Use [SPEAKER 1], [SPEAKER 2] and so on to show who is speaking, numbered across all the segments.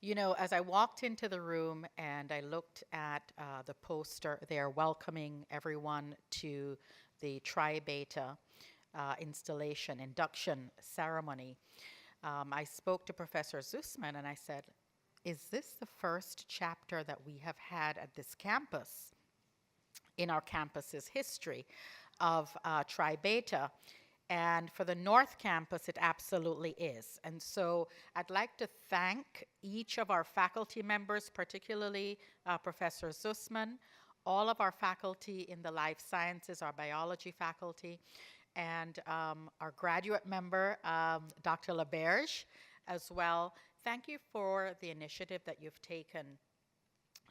[SPEAKER 1] You know, as I walked into the room and I looked at the poster there welcoming everyone to the Tri Beta installation induction ceremony, I spoke to Professor Zusman and I said, is this the first chapter that we have had at this campus in our campus's history of Tri Beta? And for the North Campus, it absolutely is. And so I'd like to thank each of our faculty members, particularly Professor Zussman, all of our faculty in the life sciences, our biology faculty, and our graduate member, Dr. LaBerge, as well. Thank you for the initiative that you've taken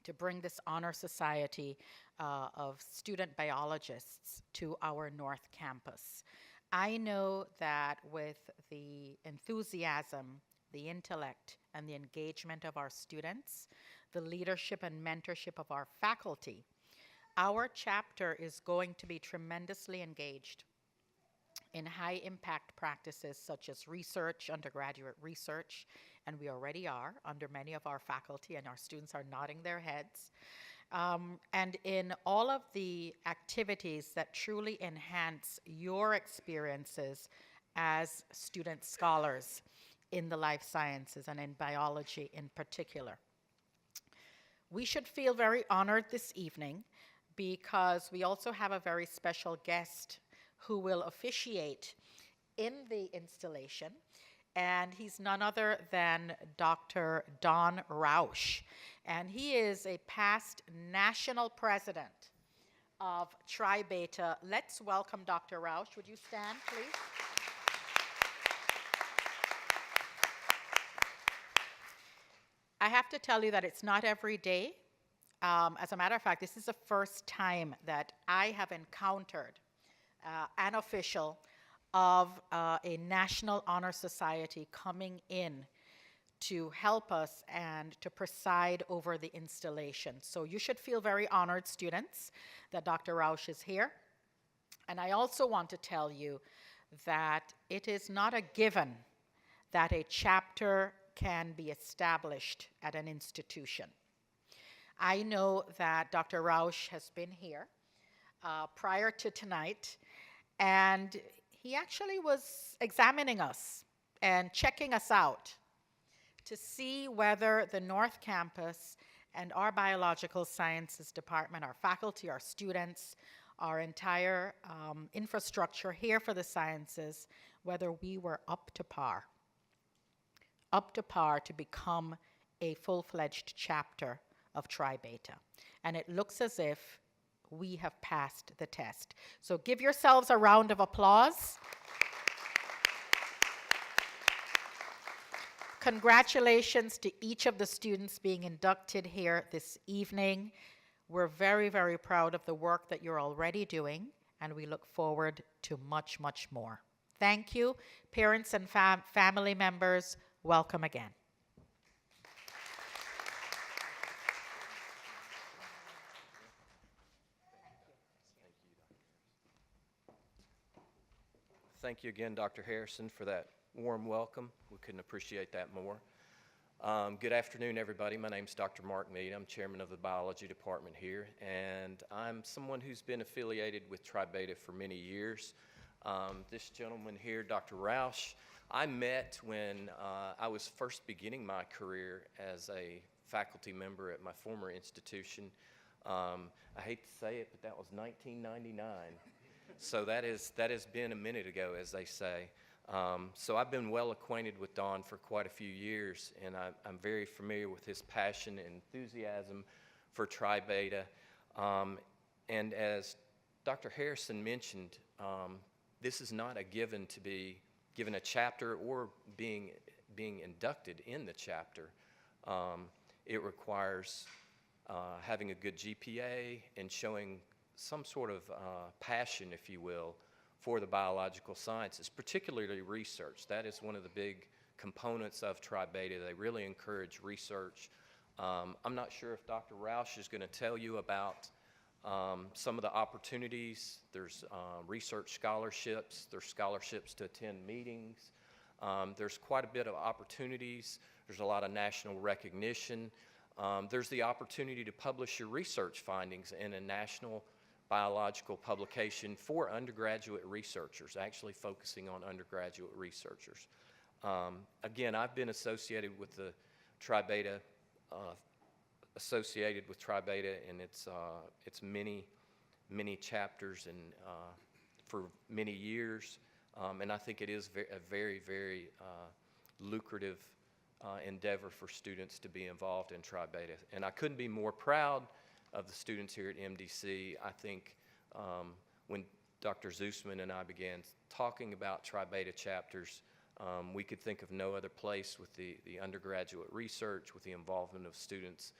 [SPEAKER 1] to bring this honor society of student biologists to our North Campus. I know that with the enthusiasm, the intellect, and the engagement of our students, the leadership and mentorship of our faculty, our chapter is going to be tremendously engaged in high impact practices such as research, undergraduate research, and we already are under many of our faculty, and our students are nodding their heads. And in all of the activities that truly enhance your experiences as student scholars in the life sciences and in biology in particular. We should feel very honored this evening because we also have a very special guest who will officiate in the installation, and he's none other than Dr. Don Roush. And he is a past national president of Tri Beta. Let's welcome Dr. Roush. Would you stand, please? I have to tell you that it's not every day. As a matter of fact, this is the first time that I have encountered an official of a National Honor Society coming in to help us and to preside over the installation. So you should feel very honored, students, that Dr. Roush is here. And I also want to tell you that it is not a given that a chapter can be established at an institution. I know that Dr. Roush has been here prior to tonight, and he actually was examining us and checking us out to see whether the North Campus and our biological sciences department, our faculty, our students, our entire infrastructure here for the sciences, whether we were up to par to become a full-fledged chapter of Tri Beta. And it looks as if we have passed the test. So give yourselves a round of applause. Congratulations to each of the students being inducted here this evening. We're very, very proud of the work that you're already doing, and we look forward to much, much more. Thank you. Parents and family members, welcome again.
[SPEAKER 2] Thank you again, Dr. Harrison, for that warm welcome. We couldn't appreciate that more. Good afternoon, everybody. My name's Dr. Mark Mead. I'm chairman of the biology department here, and I'm someone who's been affiliated with Tri Beta for many years. This gentleman here, Dr. Roush, I met when I was first beginning my career as a faculty member at my former institution. I hate to say it, but that was 1999. So that has been a minute ago, as they say. So I've been well acquainted with Don for quite a few years, and I'm very familiar with his passion and enthusiasm for Tri Beta. And as Dr. Harrison mentioned, this is not a given to be given a chapter or being inducted in the chapter. It requires having a good GPA and showing some sort of passion, if you will, for the biological sciences, particularly research. That is one of the big components of Tri Beta. They really encourage research. I'm not sure if Dr. Roush is going to tell you about some of the opportunities. There's research scholarships. There's scholarships to attend meetings. There's quite a bit of opportunities. There's a lot of national recognition. There's the opportunity to publish your research findings in a national biological publication for undergraduate researchers, actually focusing on undergraduate researchers. Again, I've been associated with Tri Beta and its many chapters and for many years, and I think it is a very, very lucrative endeavor for students to be involved in Tri Beta. And I couldn't be more proud of the students here at MDC. I think when Dr. Zusman and I began talking about Tri Beta chapters, we could think of no other place with the undergraduate research, with the involvement of students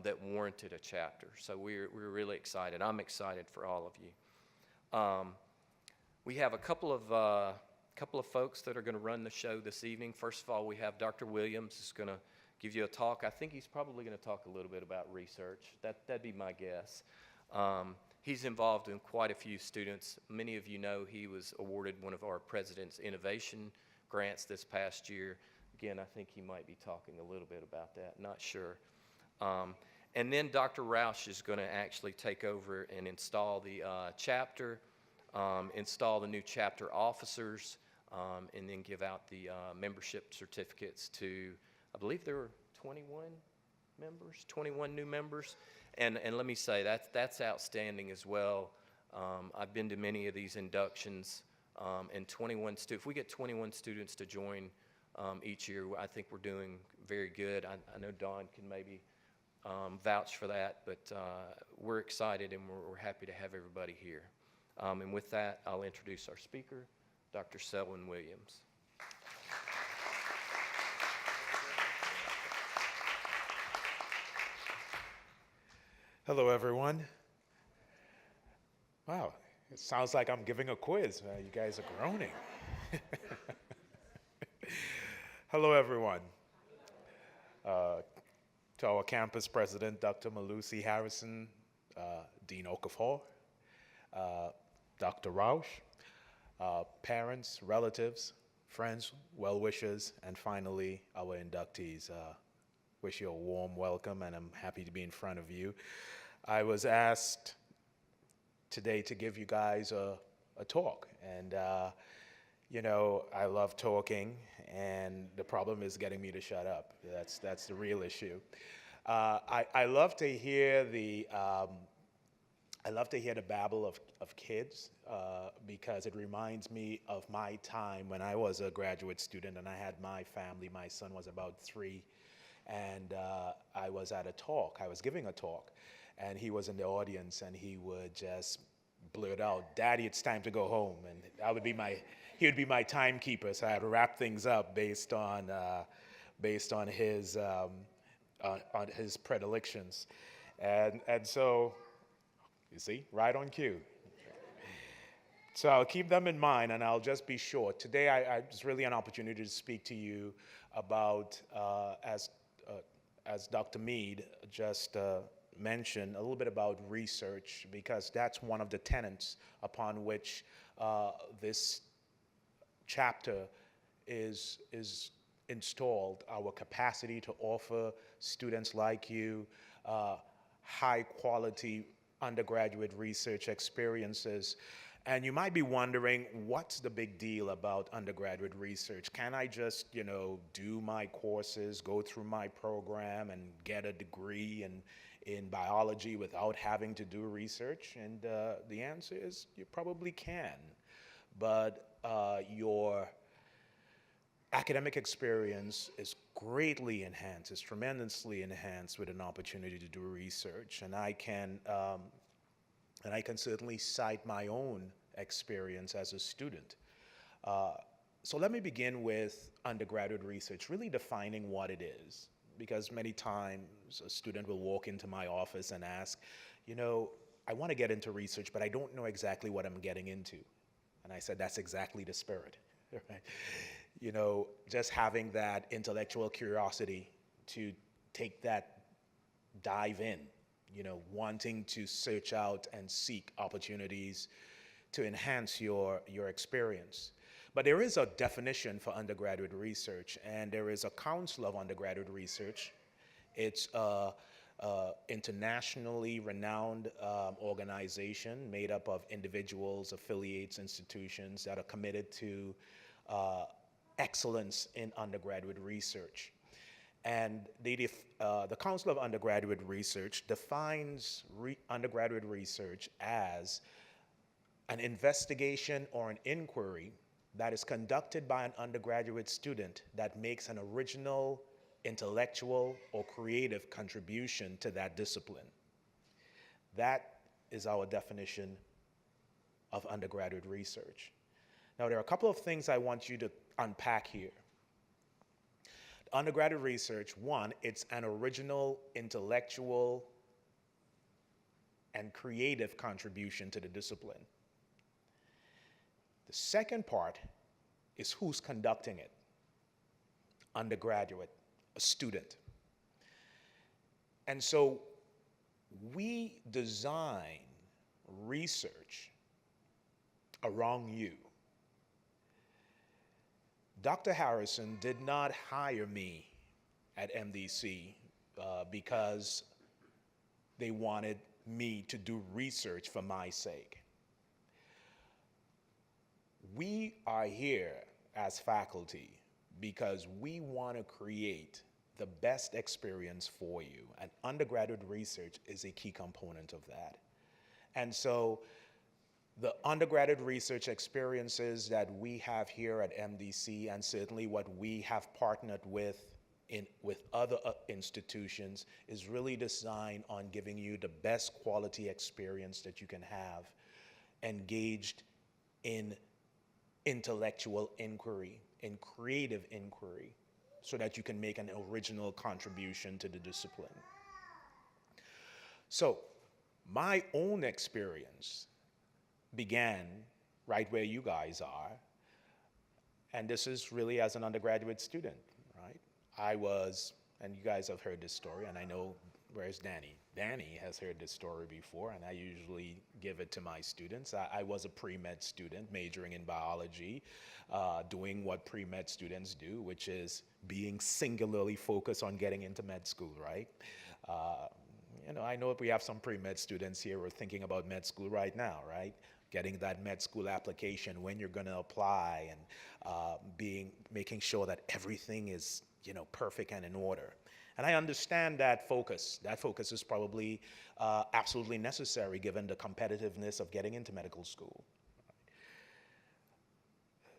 [SPEAKER 2] that warranted a chapter. So we're really excited. I'm excited for all of you. We have a couple of folks that are going to run the show this evening. First of all, we have Dr. Williams who's going to give you a talk. I think he's probably going to talk a little bit about research. That'd be my guess. He's involved in quite a few students. Many of you know he was awarded one of our President's Innovation Grants this past year. Again, I think he might be talking a little bit about that, not sure. And then Dr. Roush is going to actually take over and install the chapter, install the new chapter officers, and then give out the membership certificates to, I believe there were 21 members, 21 new members. And let me say, that's outstanding as well. I've been to many of these inductions, and if we get 21 students to join each year, I think we're doing very good. I know Dawn can maybe vouch for that, but we're excited and we're happy to have everybody here. And with that, I'll introduce our speaker, Dr. Selwyn Williams.
[SPEAKER 3] Hello, everyone. Wow, it sounds like I'm giving a quiz. You guys are groaning. Hello, everyone. To our campus president, Dr. Malusi Harrison, Dean Okafor, Dr. Roush, parents, relatives, friends, well-wishers, and finally, our inductees. Wish you a warm welcome, and I'm happy to be in front of you. I was asked today to give you guys a talk, and you know, I love talking, and the problem is getting me to shut up. That's the real issue. I love to hear the babble of kids because it reminds me of my time when I was a graduate student and I had my family. My son was about 3, and I was at a talk. I was giving a talk, and he was in the audience, and he would just blurt out, "Daddy, it's time to go home," and that would be he would be my timekeeper. So I had to wrap things up based on his predilections, and so you see, right on cue. So I'll keep them in mind, and I'll just be short. Today, it's really an opportunity to speak to you about, as Dr. Mead just mentioned, a little bit about research, because that's one of the tenets upon which this chapter is installed, our capacity to offer students like you high-quality undergraduate research experiences. And you might be wondering, what's the big deal about undergraduate research? Can I just, do my courses, go through my program, and get a degree in biology without having to do research? And the answer is you probably can. But your academic experience is greatly enhanced, is tremendously enhanced with an opportunity to do research. And I can certainly cite my own experience as a student. So let me begin with undergraduate research, really defining what it is, because many times a student will walk into my office and ask, I want to get into research, but I don't know exactly what I'm getting into. And I said, that's exactly the spirit, right? Just having that intellectual curiosity to take that dive in, wanting to search out and seek opportunities to enhance your experience. But there is a definition for undergraduate research, and there is a Council of Undergraduate Research. It's a internationally renowned organization made up of individuals, affiliates, institutions that are committed to excellence in undergraduate research. And the Council of Undergraduate Research defines undergraduate research as an investigation or an inquiry that is conducted by an undergraduate student that makes an original, intellectual, or creative contribution to that discipline. That is our definition of undergraduate research. Now, there are a couple of things I want you to unpack here. Undergraduate research, one, it's an original, intellectual, and creative contribution to the discipline. The second part is who's conducting it. Undergraduate, a student. And so we design research around you. Dr. Harrison did not hire me at MDC because they wanted me to do research for my sake. We are here as faculty because we want to create the best experience for you, and undergraduate research is a key component of that. And so the undergraduate research experiences that we have here at MDC, and certainly what we have partnered with other institutions, is really designed on giving you the best quality experience that you can have, engaged in intellectual inquiry, in creative inquiry, so that you can make an original contribution to the discipline. So my own experience began right where you guys are, and this is really as an undergraduate student, right? I was, and you guys have heard this story, and I know, where's Danny? Danny has heard this story before, and I usually give it to my students. I was a pre-med student majoring in biology, doing what pre-med students do, which is being singularly focused on getting into med school, right? I know we have some pre-med students here who are thinking about med school right now, right? Getting that med school application, when you're going to apply, and making sure that everything is, perfect and in order. And I understand that focus. That focus is probably absolutely necessary given the competitiveness of getting into medical school.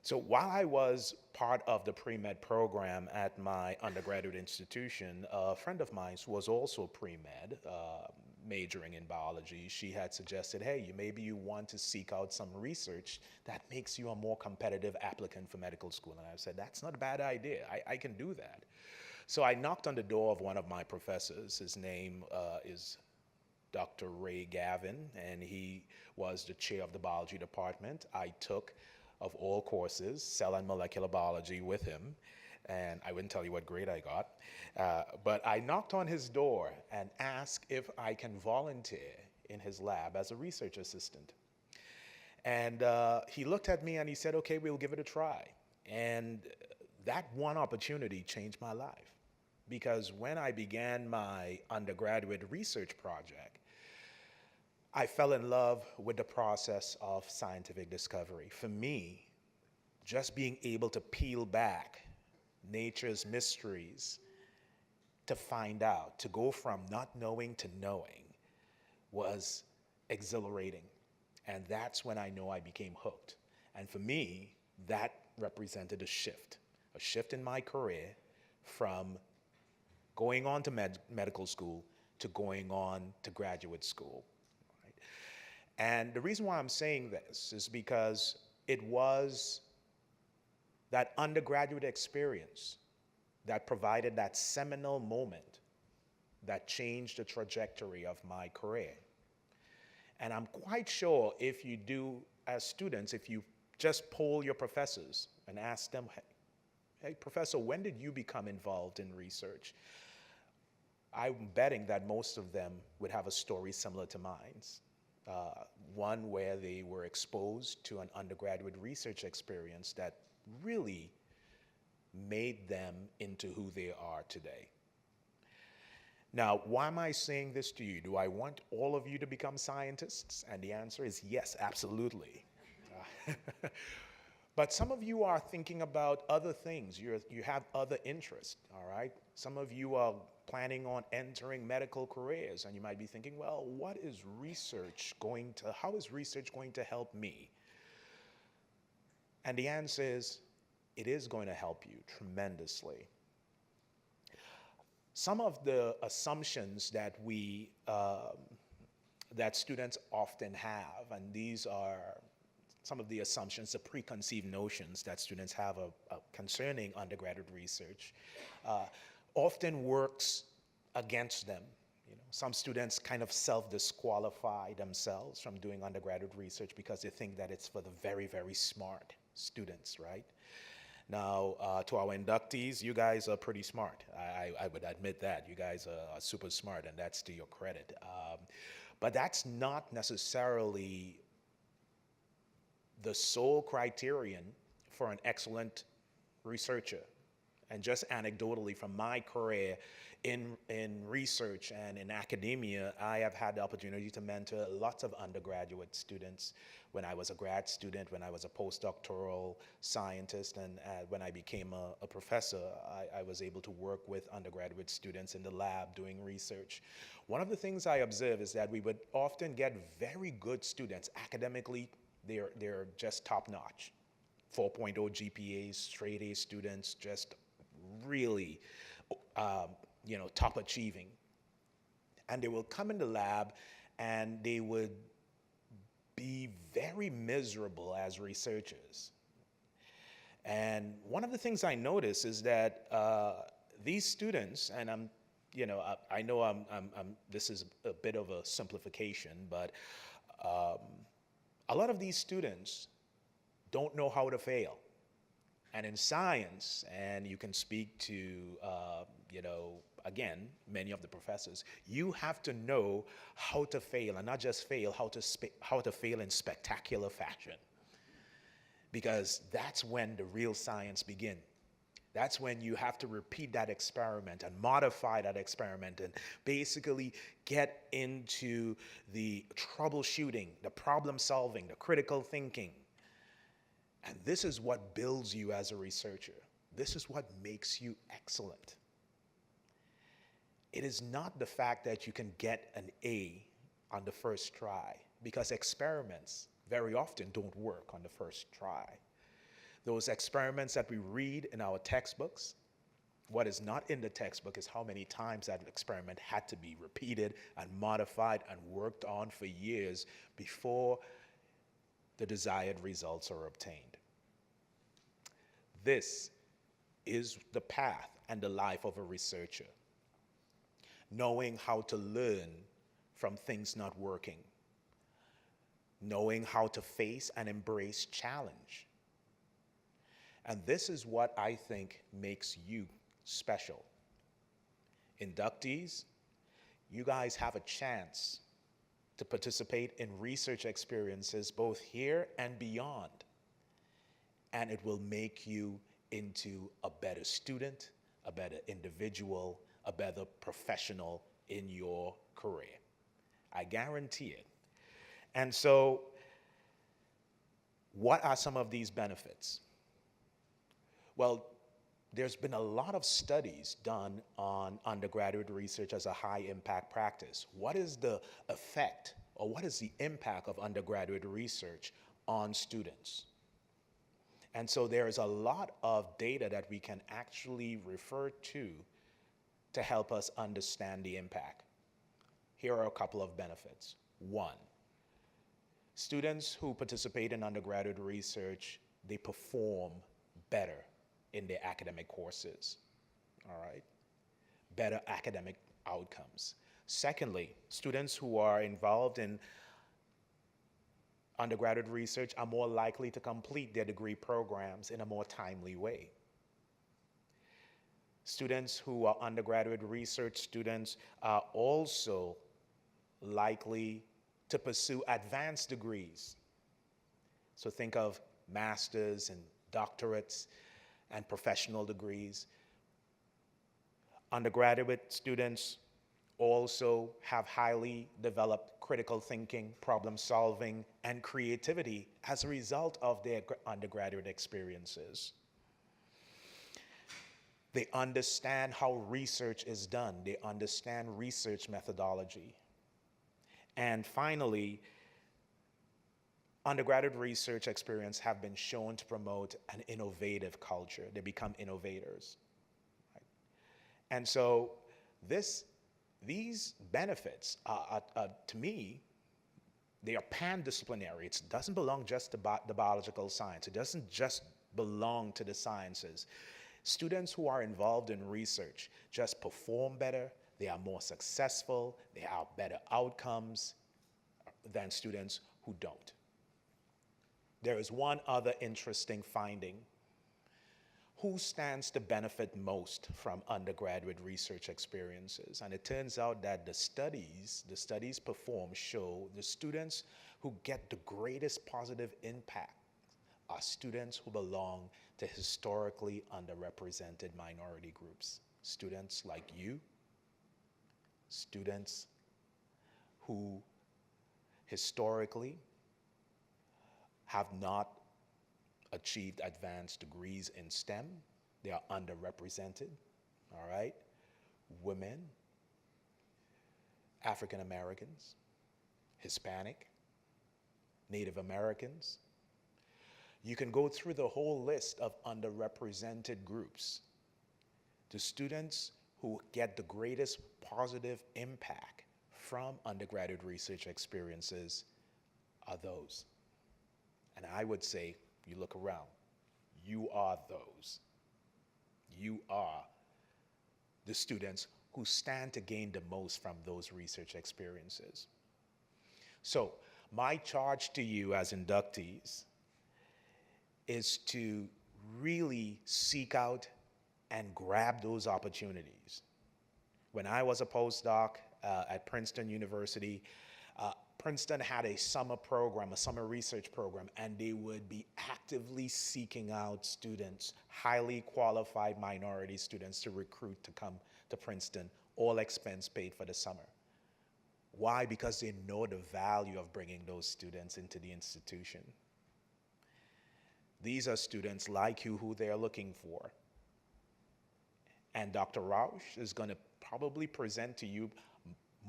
[SPEAKER 3] So while I was part of the pre-med program at my undergraduate institution, a friend of mine was also pre-med, majoring in biology. She had suggested, hey, maybe you want to seek out some research that makes you a more competitive applicant for medical school. And I said, that's not a bad idea. I can do that. So I knocked on the door of one of my professors. His name is Dr. Ray Gavin, and he was the chair of the biology department. I took, of all courses, cell and molecular biology with him, and I wouldn't tell you what grade I got. But I knocked on his door and asked if I can volunteer in his lab as a research assistant. And he looked at me and he said, okay, we'll give it a try. And that one opportunity changed my life. Because when I began my undergraduate research project, I fell in love with the process of scientific discovery. For me, just being able to peel back nature's mysteries to find out, to go from not knowing to knowing, was exhilarating. And that's when I know I became hooked. And for me, that represented a shift in my career from going on to medical school to going on to graduate school. Right? And the reason why I'm saying this is because it was that undergraduate experience that provided that seminal moment that changed the trajectory of my career. And I'm quite sure if you do, as students, if you just poll your professors and ask them, hey, professor, when did you become involved in research? I'm betting that most of them would have a story similar to mine. one where they were exposed to an undergraduate research experience that really made them into who they are today. Now, why am I saying this to you? Do I want all of you to become scientists? And the answer is yes, absolutely. But some of you are thinking about other things. You have other interests, all right? Some of you are planning on entering medical careers, and you might be thinking, well, how is research going to help me? And the answer is, it is going to help you tremendously. Some of the assumptions that that students often have, and these are some of the assumptions, the preconceived notions that students have concerning undergraduate research, often works against them. You know, some students kind of self-disqualify themselves from doing undergraduate research because they think that it's for the very, very smart students, right? Now, to our inductees, you guys are pretty smart. I would admit that. You guys are super smart, and that's to your credit. But that's not necessarily the sole criterion for an excellent researcher. And just anecdotally, from my career in research and in academia, I have had the opportunity to mentor lots of undergraduate students when I was a grad student, when I was a postdoctoral scientist, and when I became a professor, I was able to work with undergraduate students in the lab doing research. One of the things I observe is that we would often get very good students. Academically, they're just top-notch. 4.0 GPAs, straight A students, just really top achieving. And they will come in the lab and they would be very miserable as researchers. And one of the things I notice is that these students, and I know this is a bit of a simplification, but a lot of these students don't know how to fail. And in science, and you can speak to, again, many of the professors, you have to know how to fail, and not just fail, how to fail in spectacular fashion. Because that's when the real science begins. That's when you have to repeat that experiment and modify that experiment and basically get into the troubleshooting, the problem solving, the critical thinking. And this is what builds you as a researcher. This is what makes you excellent. It is not the fact that you can get an A on the first try, because experiments very often don't work on the first try. Those experiments that we read in our textbooks, what is not in the textbook is how many times that experiment had to be repeated and modified and worked on for years before the desired results are obtained. This is the path and the life of a researcher. Knowing how to learn from things not working. Knowing how to face and embrace challenge. And this is what I think makes you special. Inductees, you guys have a chance to participate in research experiences both here and beyond. And it will make you into a better student, a better individual, a better professional in your career. I guarantee it. And so, what are some of these benefits? Well, there's been a lot of studies done on undergraduate research as a high-impact practice. What is the effect, or what is the impact of undergraduate research on students? And so there is a lot of data that we can actually refer to help us understand the impact. Here are a couple of benefits. One, students who participate in undergraduate research, they perform better in their academic courses, all right? Better academic outcomes. Secondly, students who are involved in undergraduate research are more likely to complete their degree programs in a more timely way. Students who are undergraduate research students are also likely to pursue advanced degrees. So think of masters and doctorates and professional degrees. Undergraduate students also have highly developed critical thinking, problem solving, and creativity as a result of their undergraduate experiences. They understand how research is done. They understand research methodology. And finally, undergraduate research experience have been shown to promote an innovative culture. They become innovators. Right? And so these benefits, to me, they are pan-disciplinary. It doesn't belong just to the biological science. It doesn't just belong to the sciences. Students who are involved in research just perform better, they are more successful, they have better outcomes than students who don't. There is one other interesting finding. Who stands to benefit most from undergraduate research experiences? And it turns out that the studies performed show the students who get the greatest positive impact are students who belong to historically underrepresented minority groups. Students like you, students who historically have not achieved advanced degrees in STEM. They are underrepresented, all right? Women, African Americans, Hispanic, Native Americans. You can go through the whole list of underrepresented groups. The students who get the greatest positive impact from undergraduate research experiences are those. And I would say, you look around, you are those. You are the students who stand to gain the most from those research experiences. So my charge to you as inductees is to really seek out and grab those opportunities. When I was a postdoc at Princeton University, Princeton had a summer program, a summer research program, and they would be actively seeking out students, highly qualified minority students to recruit to come to Princeton, all expense paid for the summer. Why? Because they know the value of bringing those students into the institution. These are students like you who they are looking for. And Dr. Rausch is going to probably present to you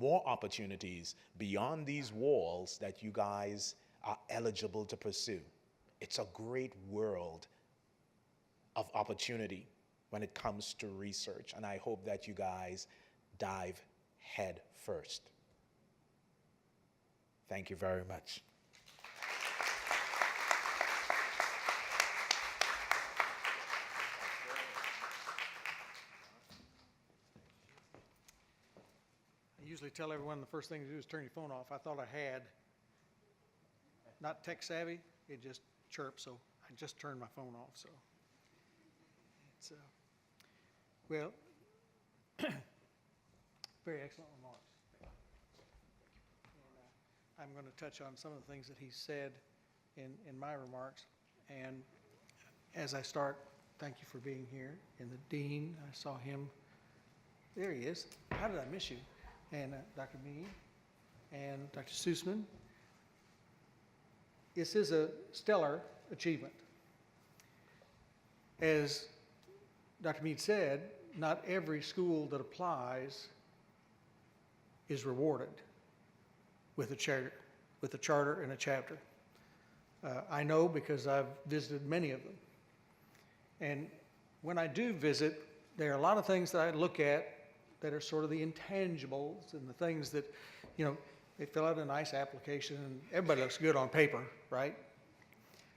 [SPEAKER 3] more opportunities beyond these walls that you guys are eligible to pursue. It's a great world of opportunity when it comes to research, and I hope that you guys dive head first. Thank you very much.
[SPEAKER 4] I usually tell everyone the first thing to do is turn your phone off. I thought I had. Not tech savvy, it just chirps, so I just turned my phone off. So it's well, very excellent remarks. And I'm going to touch on some of the things that he said in my remarks. And as I start, thank you for being here. And the dean, I saw him. There he is. How did I miss you? And Dr. Mead and Dr. Sussman. This is a stellar achievement. As Dr. Mead said, not every school that applies is rewarded with a charter and a chapter. I know because I've visited many of them. And when I do visit, there are a lot of things that I look at that are sort of the intangibles and the things that, you know, they fill out a nice application and everybody looks good on paper, right?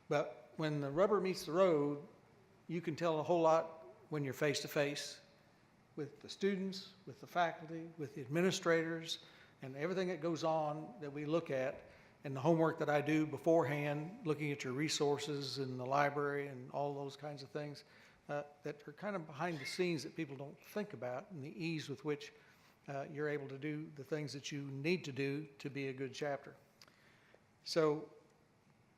[SPEAKER 4] But when the rubber meets the road, you can tell a whole lot when you're face to face with the students, with the faculty, with the administrators, and everything that goes on that we look at, and the homework that I do beforehand, looking at your resources in the library and all those kinds of things. That are kind of behind the scenes that people don't think about, and the ease with which you're able to do the things that you need to do to be a good chapter. So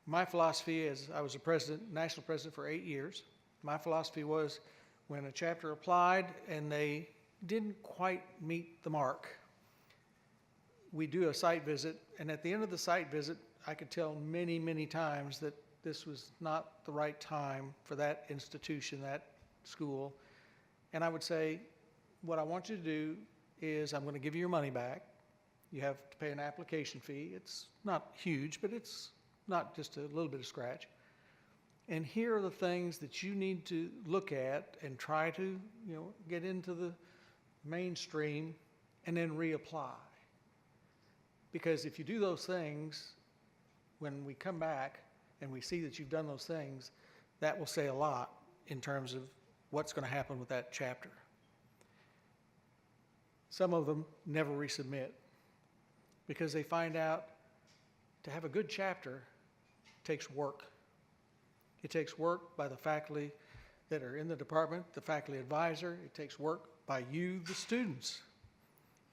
[SPEAKER 4] my philosophy is, I was a president, national president for 8 years. My philosophy was when a chapter applied and they didn't quite meet the mark, we do a site visit, and at the end of the site visit, I could tell many, many times that this was not the right time for that institution, that school. And I would say, what I want you to do is I'm going to give you your money back. You have to pay an application fee. It's not huge, but it's not just a little bit of scratch. And here are the things that you need to look at and try to, get into the mainstream and then reapply. Because if you do those things, when we come back and we see that you've done those things, that will say a lot in terms of what's going to happen with that chapter. Some of them never resubmit because they find out to have a good chapter takes work. It takes work by the faculty that are in the department, the faculty advisor. It takes work by you, the students.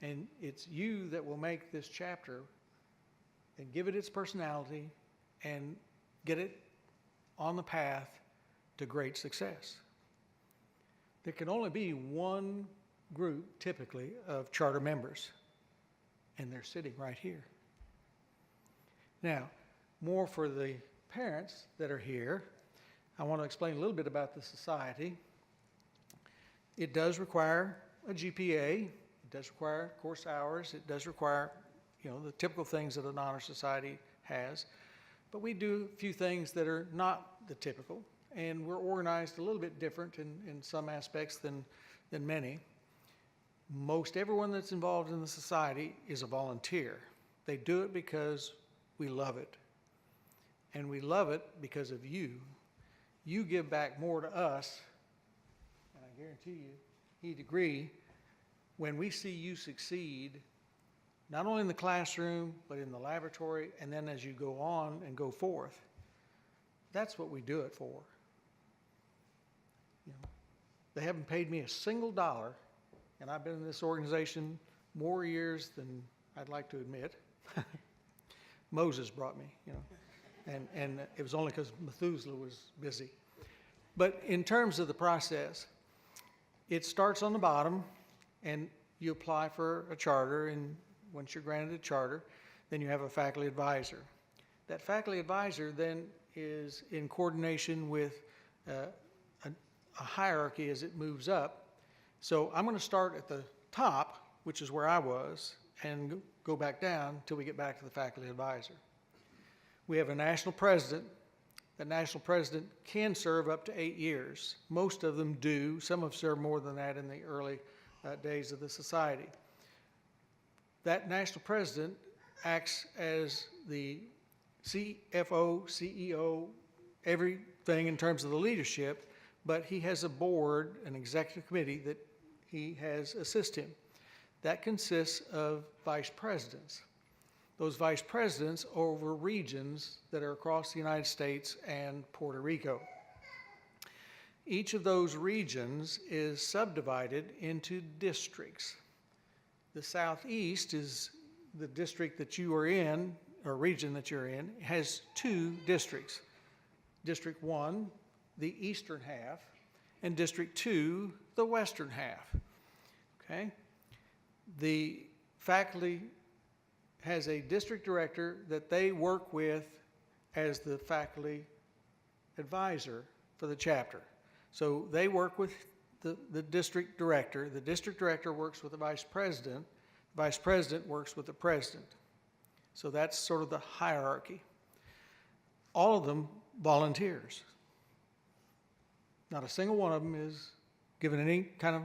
[SPEAKER 4] And it's you that will make this chapter and give it its personality and get it on the path to great success. There can only be one group, typically, of charter members, and they're sitting right here. Now, more for the parents that are here, I want to explain a little bit about the society. It does require a GPA. It does require course hours. It does require, the typical things that an honor society has. But we do a few things that are not the typical, and we're organized a little bit different in some aspects than many. Most everyone that's involved in the society is a volunteer. They do it because we love it. And we love it because of you. You give back more to us, and I guarantee you, he'd agree, when we see you succeed, not only in the classroom, but in the laboratory, and then as you go on and go forth. That's what we do it for. They haven't paid me a single dollar, and I've been in this organization more years than I'd like to admit. Moses brought me, and it was only because Methuselah was busy. But in terms of the process, it starts on the bottom, and you apply for a charter, and once you're granted a charter, then you have a faculty advisor. That faculty advisor then is in coordination with a hierarchy as it moves up. So I'm going to start at the top, which is where I was, and go back down until we get back to the faculty advisor. We have a national president. The national president can serve up to 8 years. Most of them do. Some have served more than that in the early days of the society. That national president acts as the CFO, CEO, everything in terms of the leadership, but he has a board, an executive committee that he has assist him. That consists of vice presidents. Those vice presidents over regions that are across the United States and Puerto Rico. Each of those regions is subdivided into districts. The Southeast is the district that you are in, or region that you're in, has 2 districts. District 1, the eastern half, and District 2, the western half. Okay? The faculty has a district director that they work with as the faculty advisor for the chapter. So they work with the district director. The district director works with the vice president. The vice president works with the president. So that's sort of the hierarchy. All of them volunteers. Not a single one of them is given any kind of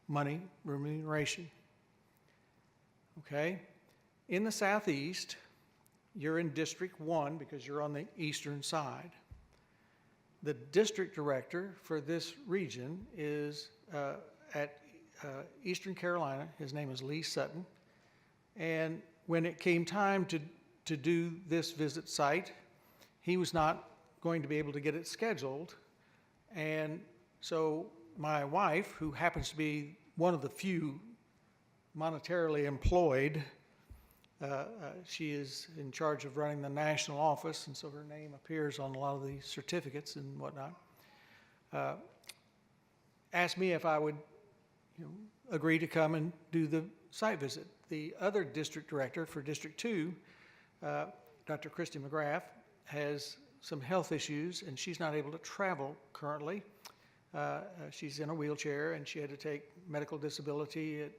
[SPEAKER 4] money, remuneration. Okay? In the Southeast, you're in District 1 because you're on the eastern side. The district director for this region is at Eastern Carolina. His name is Lee Sutton. And when it came time to do this visit site, he was not going to be able to get it scheduled. And so my wife, who happens to be one of the few monetarily employed She is in charge of running the national office, and so her name appears on a lot of the certificates and whatnot. Asked me if I would agree to come and do the site visit. The other district director for District 2, Dr. Christy McGrath, has some health issues, and she's not able to travel currently. She's in a wheelchair, and she had to take medical disability at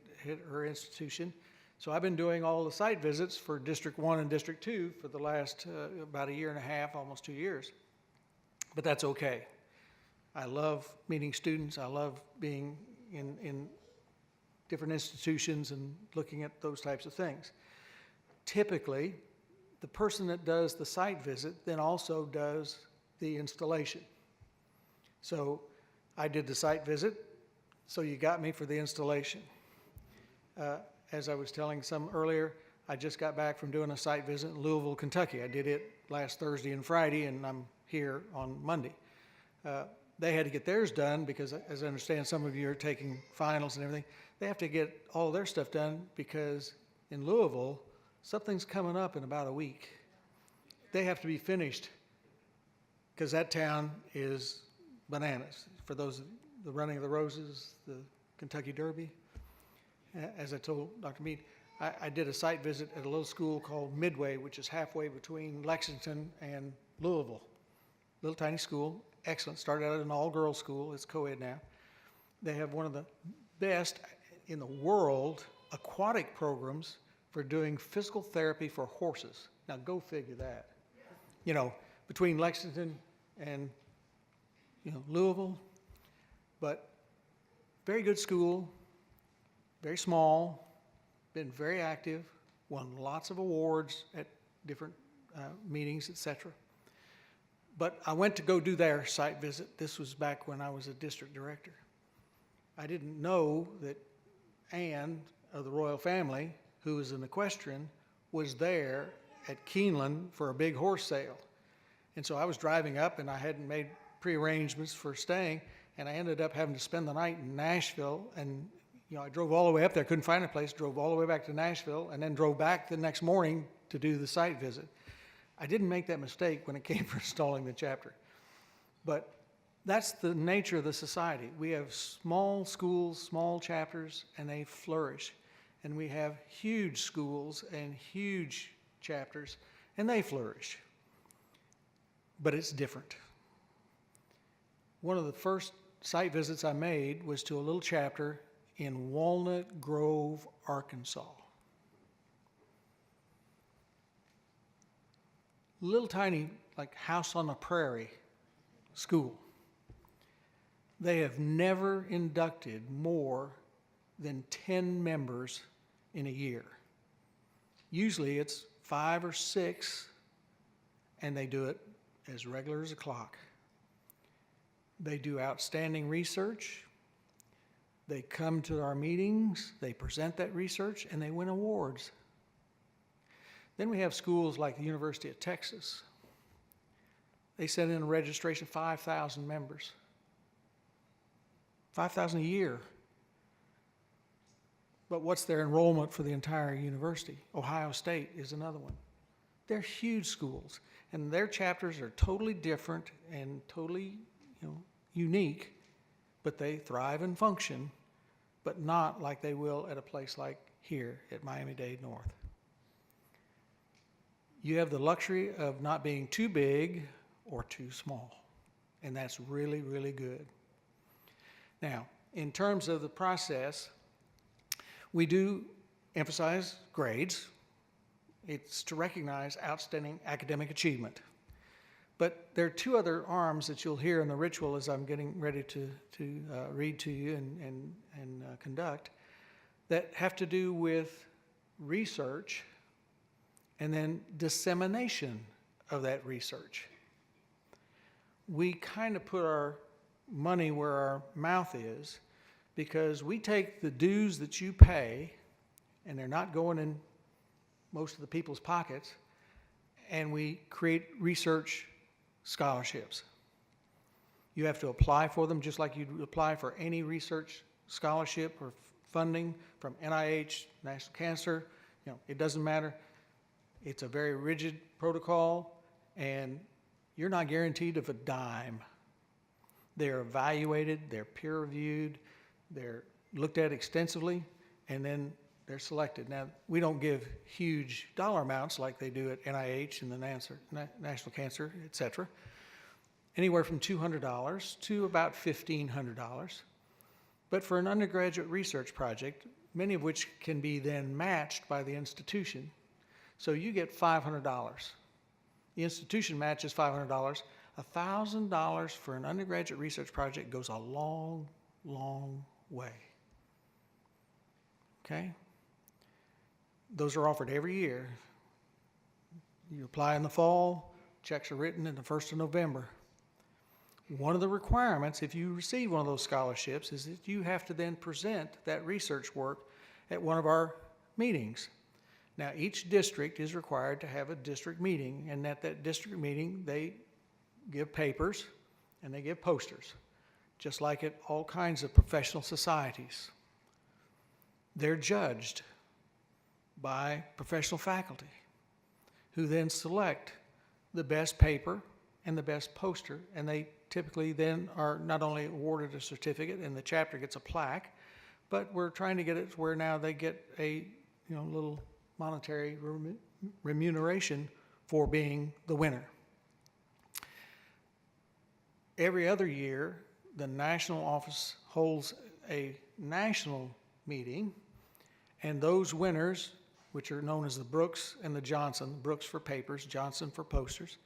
[SPEAKER 4] her institution. So I've been doing all the site visits for District 1 and District 2 for the last about a year and a half, almost 2 years. But that's okay. I love meeting students. I love being in different institutions and looking at those types of things. Typically, the person that does the site visit then also does the installation. So I did the site visit, so you got me for the installation. As I was telling some earlier, I just got back from doing a site visit in Louisville, Kentucky. I did it last Thursday and Friday, and I'm here on Monday. They had to get theirs done because, as I understand, some of you are taking finals and everything. They have to get all their stuff done because in Louisville, something's coming up in about a week. They have to be finished because that town is bananas. For those, the Running of the Roses, the Kentucky Derby. As I told Dr. Mead, I did a site visit at a little school called Midway, which is halfway between Lexington and Louisville. Little tiny school, excellent. Started out as an all-girls school. It's co-ed now. They have one of the best in the world aquatic programs for doing physical therapy for horses. Now go figure that. You know, between Lexington and Louisville, but very good school. Very small, been very active, won lots of awards at different meetings, etc. But I went to go do their site visit. This was back when I was a district director. I didn't know that Anne of the royal family, who is an equestrian, was there at Keeneland for a big horse sale. And so I was driving up, and I hadn't made pre-arrangements for staying, and I ended up having to spend the night in Nashville. And I drove all the way up there, couldn't find a place, drove all the way back to Nashville, and then drove back the next morning to do the site visit. I didn't make that mistake when it came for installing the chapter. But that's the nature of the society. We have small schools, small chapters, and they flourish. And we have huge schools and huge chapters, and they flourish. But it's different. One of the first site visits I made was to a little chapter in Walnut Grove, Arkansas. Little tiny, like house on the prairie school. They have never inducted more than 10 members in a year. Usually it's 5 or 6, and they do it as regular as a clock. They do outstanding research. They come to our meetings, they present that research, and they win awards. Then we have schools like the University of Texas. They send in a registration, 5,000 members. 5,000 a year. But what's their enrollment for the entire university? Ohio State is another one. They're huge schools, and their chapters are totally different and totally, unique, but they thrive and function, but not like they will at a place like here at Miami-Dade North. You have the luxury of not being too big or too small, and that's really, really good. Now, in terms of the process, we do emphasize grades. It's to recognize outstanding academic achievement. But there are 2 other arms that you'll hear in the ritual as I'm getting ready to read to you and conduct that have to do with research and then dissemination of that research. We kind of put our money where our mouth is because we take the dues that you pay, and they're not going in most of the people's pockets, and we create research scholarships. You have to apply for them just like you'd apply for any research scholarship or funding from NIH, National Cancer. It doesn't matter. It's a very rigid protocol, and you're not guaranteed of a dime. They're evaluated, they're peer-reviewed, they're looked at extensively, and then they're selected. Now, we don't give huge dollar amounts like they do at NIH and the National Cancer, et cetera. Anywhere from $200 to about $1,500. But for an undergraduate research project, many of which can be then matched by the institution, so you get $500. The institution matches $500. $1,000 for an undergraduate research project goes a long, long way. Okay? Those are offered every year. You apply in the fall, checks are written in the 1st of November. One of the requirements, if you receive one of those scholarships, is that you have to then present that research work at one of our meetings. Now, each district is required to have a district meeting, and at that district meeting, they give papers and they give posters, just like at all kinds of professional societies. They're judged by professional faculty, who then select the best paper and the best poster, and they typically then are not only awarded a certificate and the chapter gets a plaque, but we're trying to get it to where now they get a little monetary remuneration for being the winner. Every other year, the national office holds a national meeting, and those winners, which are known as the Brooks and the Johnson, Brooks for papers, Johnson for posters,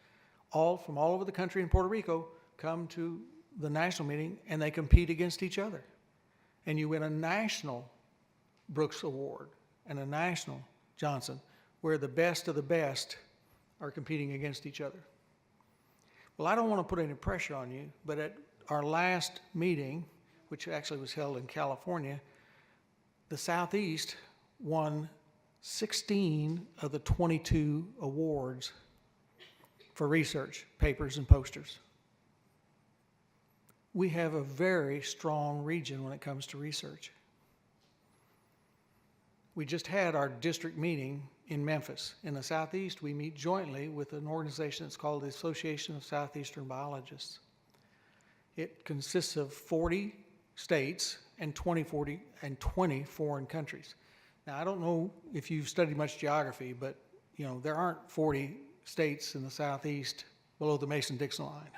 [SPEAKER 4] all from all over the country in Puerto Rico come to the national meeting, and they compete against each other. And you win a national Brooks Award and a national Johnson, where the best of the best are competing against each other. Well, I don't want to put any pressure on you, but at our last meeting, which actually was held in California, the Southeast won 16 of the 22 awards for research, papers, and posters. We have a very strong region when it comes to research. We just had our district meeting in Memphis. In the Southeast, we meet jointly with an organization that's called the Association of Southeastern Biologists. It consists of 40 states and 20 foreign countries. Now, I don't know if you've studied much geography, but there aren't 40 states in the Southeast below the Mason-Dixon line.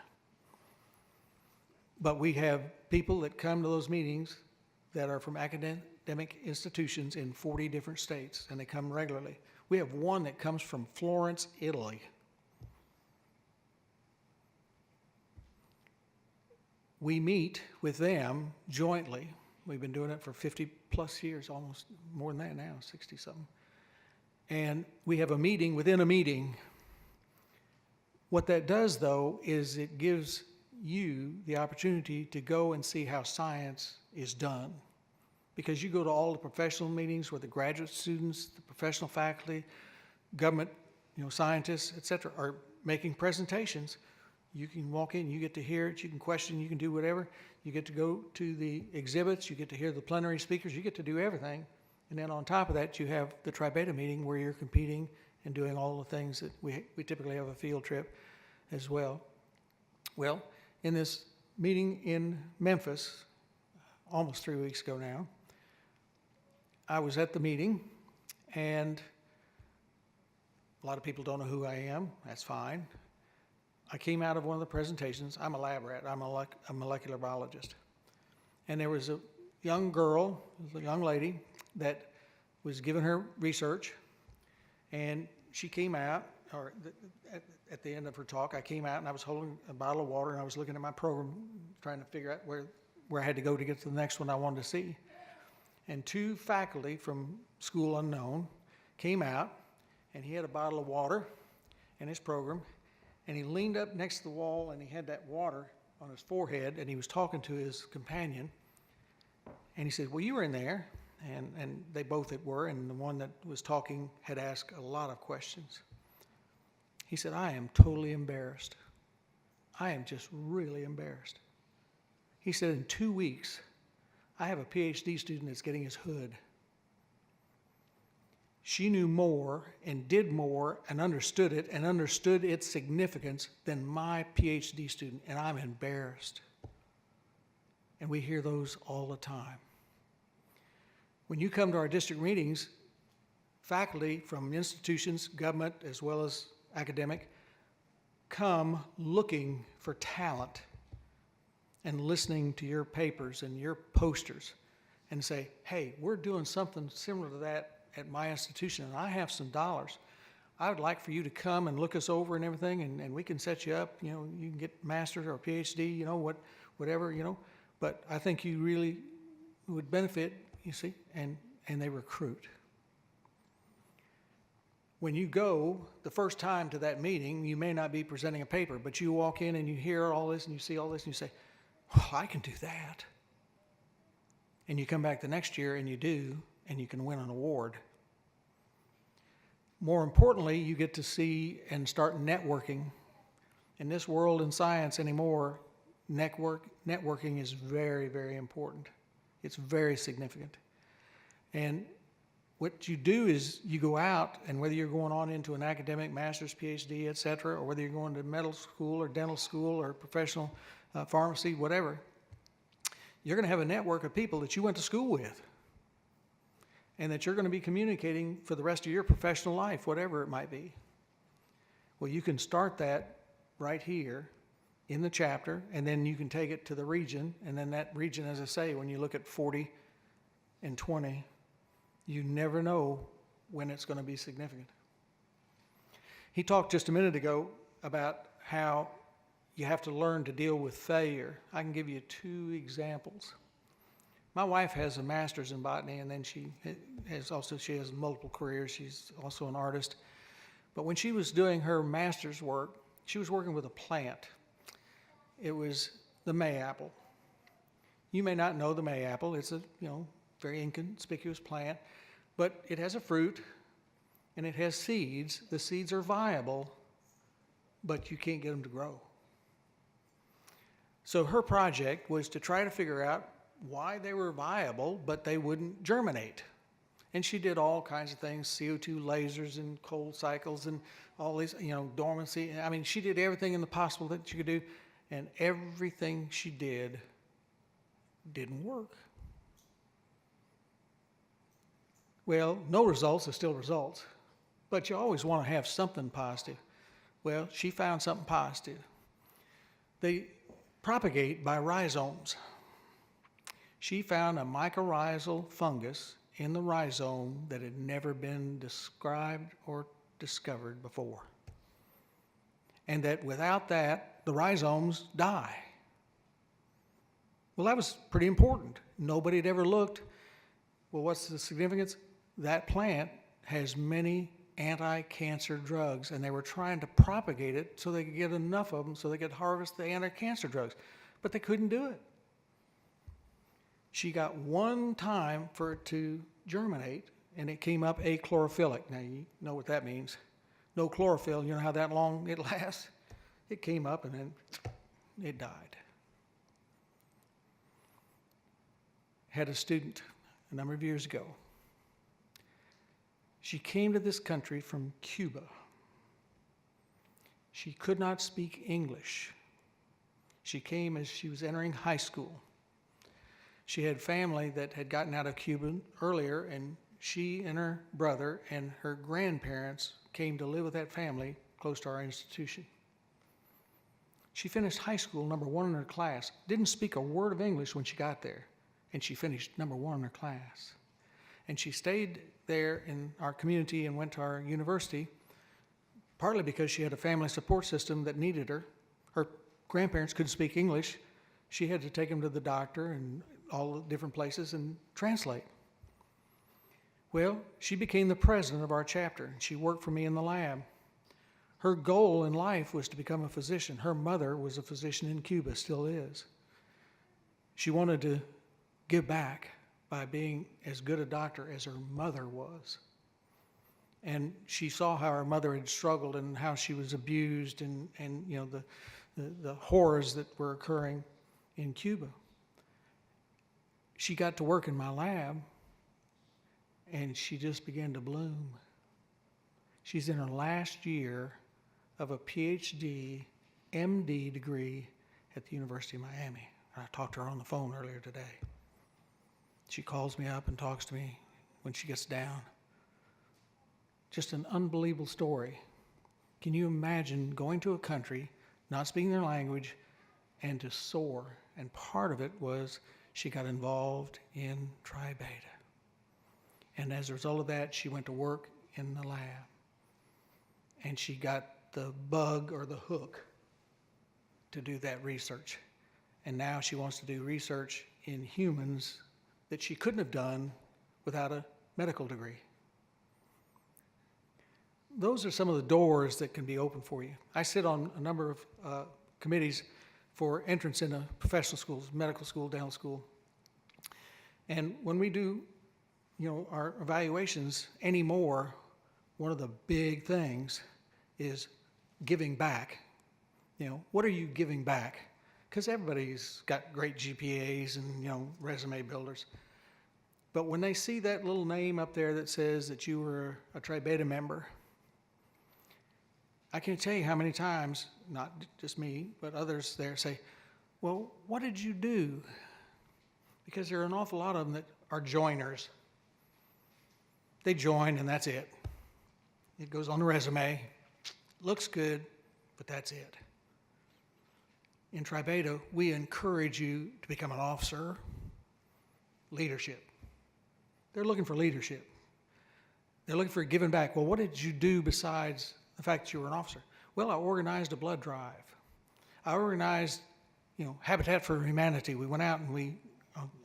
[SPEAKER 4] But we have people that come to those meetings that are from academic institutions in 40 different states, and they come regularly. We have one that comes from Florence, Italy. We meet with them jointly. We've been doing it for 50 plus years, almost more than that now, 60 something. And we have a meeting within a meeting. What that does, though, is it gives you the opportunity to go and see how science is done. Because you go to all the professional meetings where the graduate students, the professional faculty, government, scientists, et cetera, are making presentations. You can walk in, you get to hear it, you can question, you can do whatever. You get to go to the exhibits, you get to hear the plenary speakers, you get to do everything. And then on top of that, you have the Tri-Beta meeting where you're competing and doing all the things that we typically have a field trip as well. Well, in this meeting in Memphis, almost 3 weeks ago now, I was at the meeting, and a lot of people don't know who I am. That's fine. I came out of one of the presentations. I'm a lab rat. I'm a molecular biologist. And there was a young girl, a young lady, that was giving her research, and she came out, or at the end of her talk, I came out and I was holding a bottle of water and I was looking at my program, trying to figure out where I had to go to get to the next one I wanted to see. And two faculty from School Unknown came out, and he had a bottle of water in his program, and he leaned up next to the wall and he had that water on his forehead, and he was talking to his companion, and he said, well, you were in there, and they both were, and the one that was talking had asked a lot of questions. He said, I am totally embarrassed. I am just really embarrassed. He said, in 2 weeks, I have a PhD student that's getting his hood. She knew more and did more and understood it and understood its significance than my PhD student, and I'm embarrassed. And we hear those all the time. When you come to our district meetings, faculty from institutions, government, as well as academic, come looking for talent and listening to your papers and your posters and say, hey, we're doing something similar to that at my institution, and I have some dollars. I would like for you to come and look us over and everything, and we can set you up. You know, you can get master's or PhD, you know, whatever, you know. But I think you really would benefit, you see, and they recruit. When you go the first time to that meeting, you may not be presenting a paper, but you walk in and you hear all this and you see all this and you say, oh, I can do that. And you come back the next year and you do, and you can win an award. More importantly, you get to see and start networking. In this world in science anymore, networking is very, very important. It's very significant. And what you do is you go out, and whether you're going on into an academic master's, PhD, et cetera, or whether you're going to medical school or dental school or professional pharmacy, whatever, you're going to have a network of people that you went to school with and that you're going to be communicating for the rest of your professional life, whatever it might be. Well, you can start that right here in the chapter, and then you can take it to the region, and then that region, as I say, when you look at 40 and 20, you never know when it's going to be significant. He talked just a minute ago about how you have to learn to deal with failure. I can give you 2 examples. My wife has a master's in botany, and then she has multiple careers. She's also an artist. But when she was doing her master's work, she was working with a plant. It was the mayapple. You may not know the mayapple. It's a very inconspicuous plant, but it has a fruit and it has seeds. The seeds are viable, but you can't get them to grow. So her project was to try to figure out why they were viable, but they wouldn't germinate. And she did all kinds of things, CO2 lasers and cold cycles and all these, dormancy. I mean, she did everything in the possible that she could do, and everything she did didn't work. Well, no results are still results, but you always want to have something positive. Well, she found something positive. They propagate by rhizomes. She found a mycorrhizal fungus in the rhizome that had never been described or discovered before. And that without that, the rhizomes die. Well, that was pretty important. Nobody had ever looked. Well, what's the significance? That plant has many anti-cancer drugs, and they were trying to propagate it so they could get enough of them so they could harvest the anti-cancer drugs, but they couldn't do it. She got one time for it to germinate, and it came up achlorophyll. Now, you know what that means. No chlorophyll, you know how that long it lasts? It came up, and then it died. Had a student a number of years ago. She came to this country from Cuba. She could not speak English. She came as she was entering high school. She had family that had gotten out of Cuba earlier, and she and her brother and her grandparents came to live with that family close to our institution. She finished high school number 1 in her class, didn't speak a word of English when she got there, and she finished number 1 in her class. And she stayed there in our community and went to our university, partly because she had a family support system that needed her. Her grandparents couldn't speak English. She had to take them to the doctor and all the different places and translate. Well, she became the president of our chapter. She worked for me in the lab. Her goal in life was to become a physician. Her mother was a physician in Cuba, still is. She wanted to give back by being as good a doctor as her mother was. And she saw how her mother had struggled and how she was abused and the horrors that were occurring in Cuba. She got to work in my lab, and she just began to bloom. She's in her last year of a PhD, MD degree at the University of Miami. I talked to her on the phone earlier today. She calls me up and talks to me when she gets down. Just an unbelievable story. Can you imagine going to a country, not speaking their language, and to soar? And part of it was she got involved in Tri Beta. And as a result of that, she went to work in the lab. And she got the bug or the hook to do that research. And now she wants to do research in humans that she couldn't have done without a medical degree. Those are some of the doors that can be open for you. I sit on a number of committees for entrance into professional schools, medical school, dental school. And when we do, our evaluations anymore, one of the big things is giving back. What are you giving back? Because everybody's got great GPAs and, resume builders. But when they see that little name up there that says that you were a Tri Beta member, I can't tell you how many times, not just me, but others there say, well, what did you do? Because there are an awful lot of them that are joiners. They join and that's it. It goes on the resume, looks good, but that's it. In Tri Beta, we encourage you to become an officer, leadership. They're looking for leadership. They're looking for giving back. Well, what did you do besides the fact that you were an officer? Well, I organized a blood drive. I organized, Habitat for Humanity. We went out and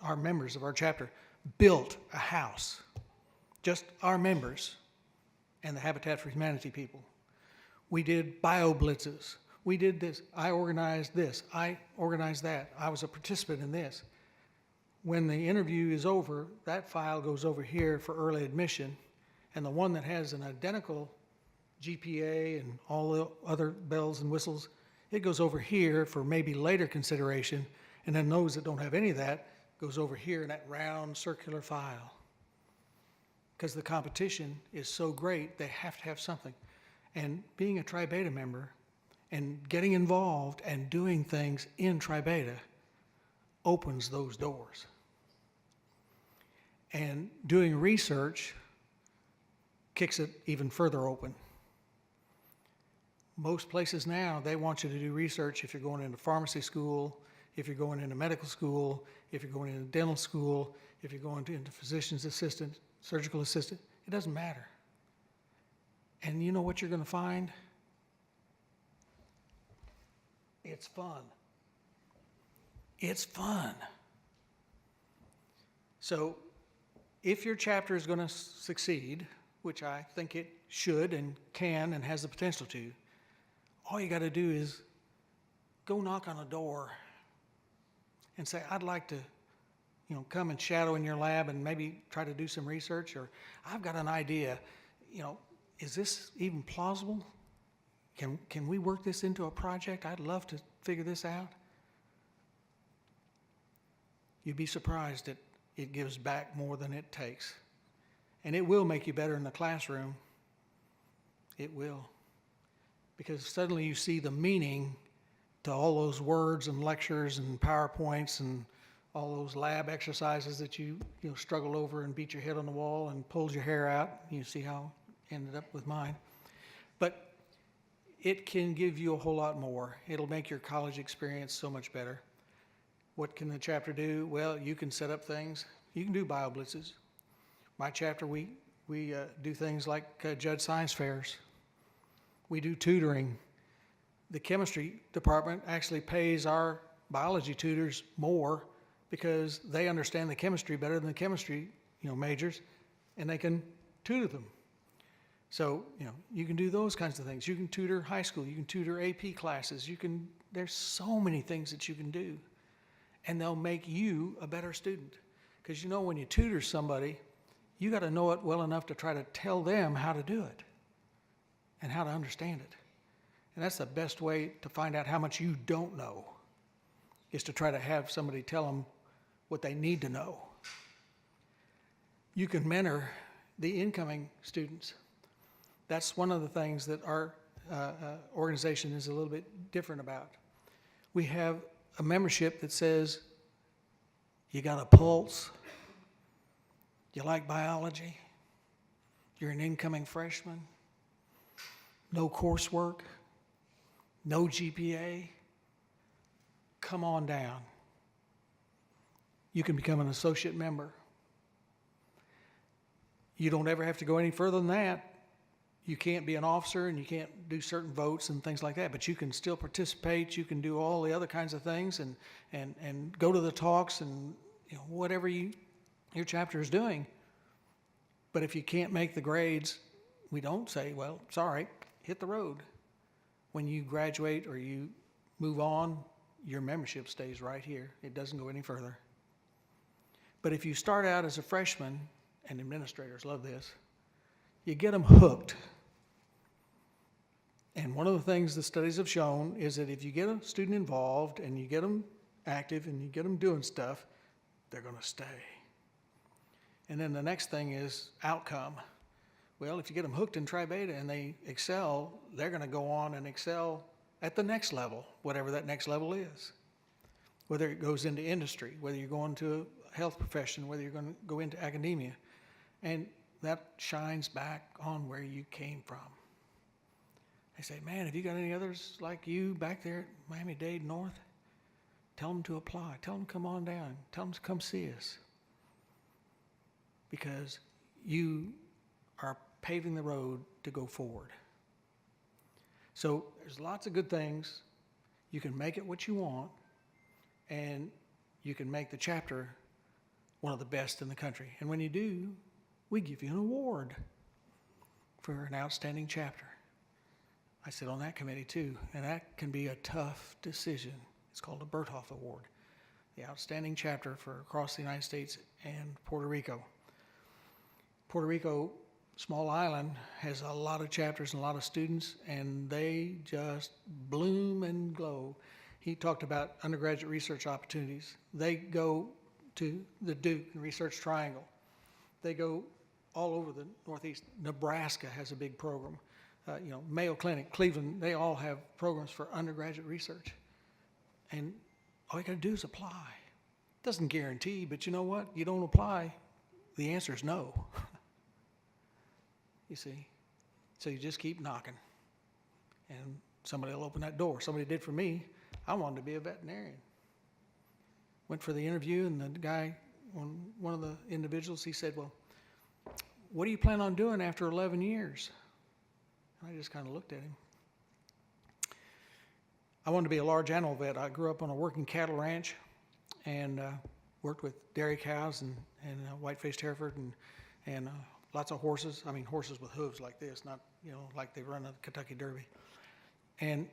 [SPEAKER 4] our members of our chapter built a house. Just our members and the Habitat for Humanity people. We did bio blitzes. We did this. I organized this. I organized that. I was a participant in this. When the interview is over, that file goes over here for early admission, and the one that has an identical GPA and all the other bells and whistles, it goes over here for maybe later consideration, and then those that don't have any of that goes over here in that round circular file. Because the competition is so great, they have to have something. And being a Tri Beta member and getting involved and doing things in Tri Beta opens those doors. And doing research kicks it even further open. Most places now, they want you to do research if you're going into pharmacy school, if you're going into medical school, if you're going into dental school, if you're going into physician's assistant, surgical assistant. It doesn't matter. And you know what you're going to find? It's fun. It's fun. So if your chapter is going to succeed, which I think it should and can and has the potential to, all you got to do is go knock on a door and say, I'd like to, come and shadow in your lab and maybe try to do some research, or I've got an idea, is this even plausible? Can we work this into a project? I'd love to figure this out. You'd be surprised that it gives back more than it takes. And it will make you better in the classroom. It will. Because suddenly you see the meaning to all those words and lectures and PowerPoints and all those lab exercises that you struggle over and beat your head on the wall and pulled your hair out. You see how it ended up with mine. But it can give you a whole lot more. It'll make your college experience so much better. What can the chapter do? Well, you can set up things. You can do bio blitzes. My chapter, we do things like judge science fairs. We do tutoring. The chemistry department actually pays our biology tutors more because they understand the chemistry better than the chemistry majors, and they can tutor them. So, you can do those kinds of things. You can tutor high school. You can tutor AP classes. There's so many things that you can do. And they'll make you a better student. Because when you tutor somebody, you got to know it well enough to try to tell them how to do it and how to understand it. And that's the best way to find out how much you don't know, is to try to have somebody tell them what they need to know. You can mentor the incoming students. That's one of the things that our organization is a little bit different about. We have a membership that says, you got a pulse, you like biology, you're an incoming freshman, no coursework, no GPA, come on down. You can become an associate member. You don't ever have to go any further than that. You can't be an officer and you can't do certain votes and things like that, but you can still participate. You can do all the other kinds of things and go to the talks and whatever your chapter is doing. But if you can't make the grades, we don't say, well, sorry, hit the road. When you graduate or you move on, your membership stays right here. It doesn't go any further. But if you start out as a freshman, and administrators love this, you get them hooked. And one of the things the studies have shown is that if you get a student involved and you get them active and you get them doing stuff, they're going to stay. And then the next thing is outcome. Well, if you get them hooked in Tri-Beta and they excel, they're going to go on and excel at the next level, whatever that next level is. Whether it goes into industry, whether you're going to a health profession, whether you're going to go into academia. And that shines back on where you came from. They say, man, have you got any others like you back there at Miami-Dade North? Tell them to apply. Tell them to come on down. Tell them to come see us. Because you are paving the road to go forward. So there's lots of good things. You can make it what you want, and you can make the chapter one of the best in the country. And when you do, we give you an award for an outstanding chapter. I sit on that committee too, and that can be a tough decision. It's called a Berthoff Award, the outstanding chapter for across the United States and Puerto Rico. Puerto Rico, small island, has a lot of chapters and a lot of students, and they just bloom and glow. He talked about undergraduate research opportunities. They go to the Duke Research Triangle. They go all over the Northeast. Nebraska has a big program. Mayo Clinic, Cleveland, they all have programs for undergraduate research. And all you got to do is apply. Doesn't guarantee, but you know what? You don't apply, the answer is no. You see? So you just keep knocking. And somebody will open that door. Somebody did for me. I wanted to be a veterinarian. Went for the interview, and the guy, one of the individuals, he said, well, what do you plan on doing after 11 years? And I just kind of looked at him. I wanted to be a large animal vet. I grew up on a working cattle ranch and worked with dairy cows and white-faced Hereford and lots of horses. I mean, horses with hooves like this, not, like they run a Kentucky Derby. And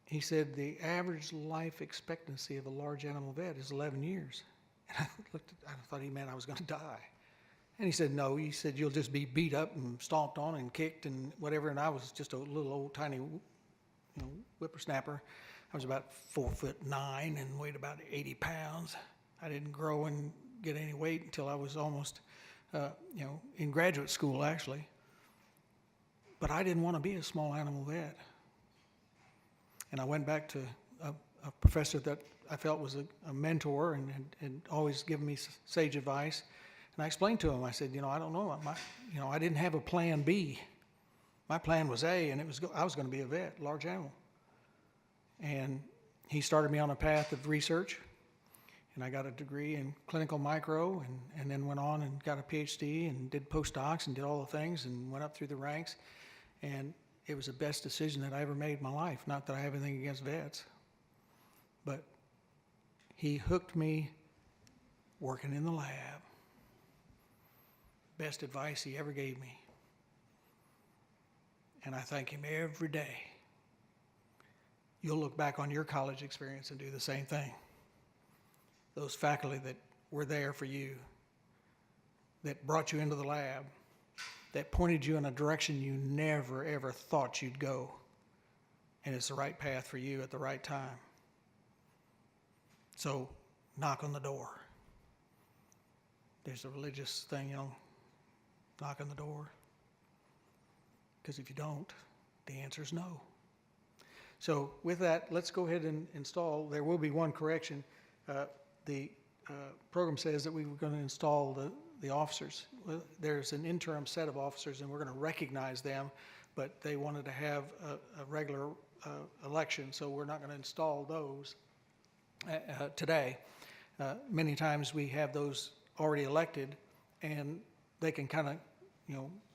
[SPEAKER 4] he said the average life expectancy of a large animal vet is 11 years. And I thought he meant I was going to die. And he said, no, he said, you'll just be beat up and stomped on and kicked and whatever. And I was just a little old tiny, whippersnapper. I was about 4'9" and weighed about 80 pounds. I didn't grow and get any weight until I was almost, in graduate school actually. But I didn't want to be a small animal vet. And I went back to a professor that I felt was a mentor and had always given me sage advice. And I explained to him, I said, I don't know, I didn't have a plan B. My plan was A, and I was going to be a vet, large animal. And he started me on a path of research, and I got a degree in clinical micro, and then went on and got a PhD and did postdocs and did all the things and went up through the ranks. And it was the best decision that I ever made in my life. Not that I have anything against vets, but he hooked me working in the lab. Best advice he ever gave me. And I thank him every day. You'll look back on your college experience and do the same thing. Those faculty that were there for you, that brought you into the lab, that pointed you in a direction you never, ever thought you'd go. And it's the right path for you at the right time. So knock on the door. There's a religious thing, knock on the door? Because if you don't, the answer is no. So with that, let's go ahead and install. There will be one correction. The program says that we were going to install the officers. Well, there's an interim set of officers, and we're going to recognize them, but they wanted to have a regular election, so we're not going to install those today. Many times we have those already elected, and they can kind of,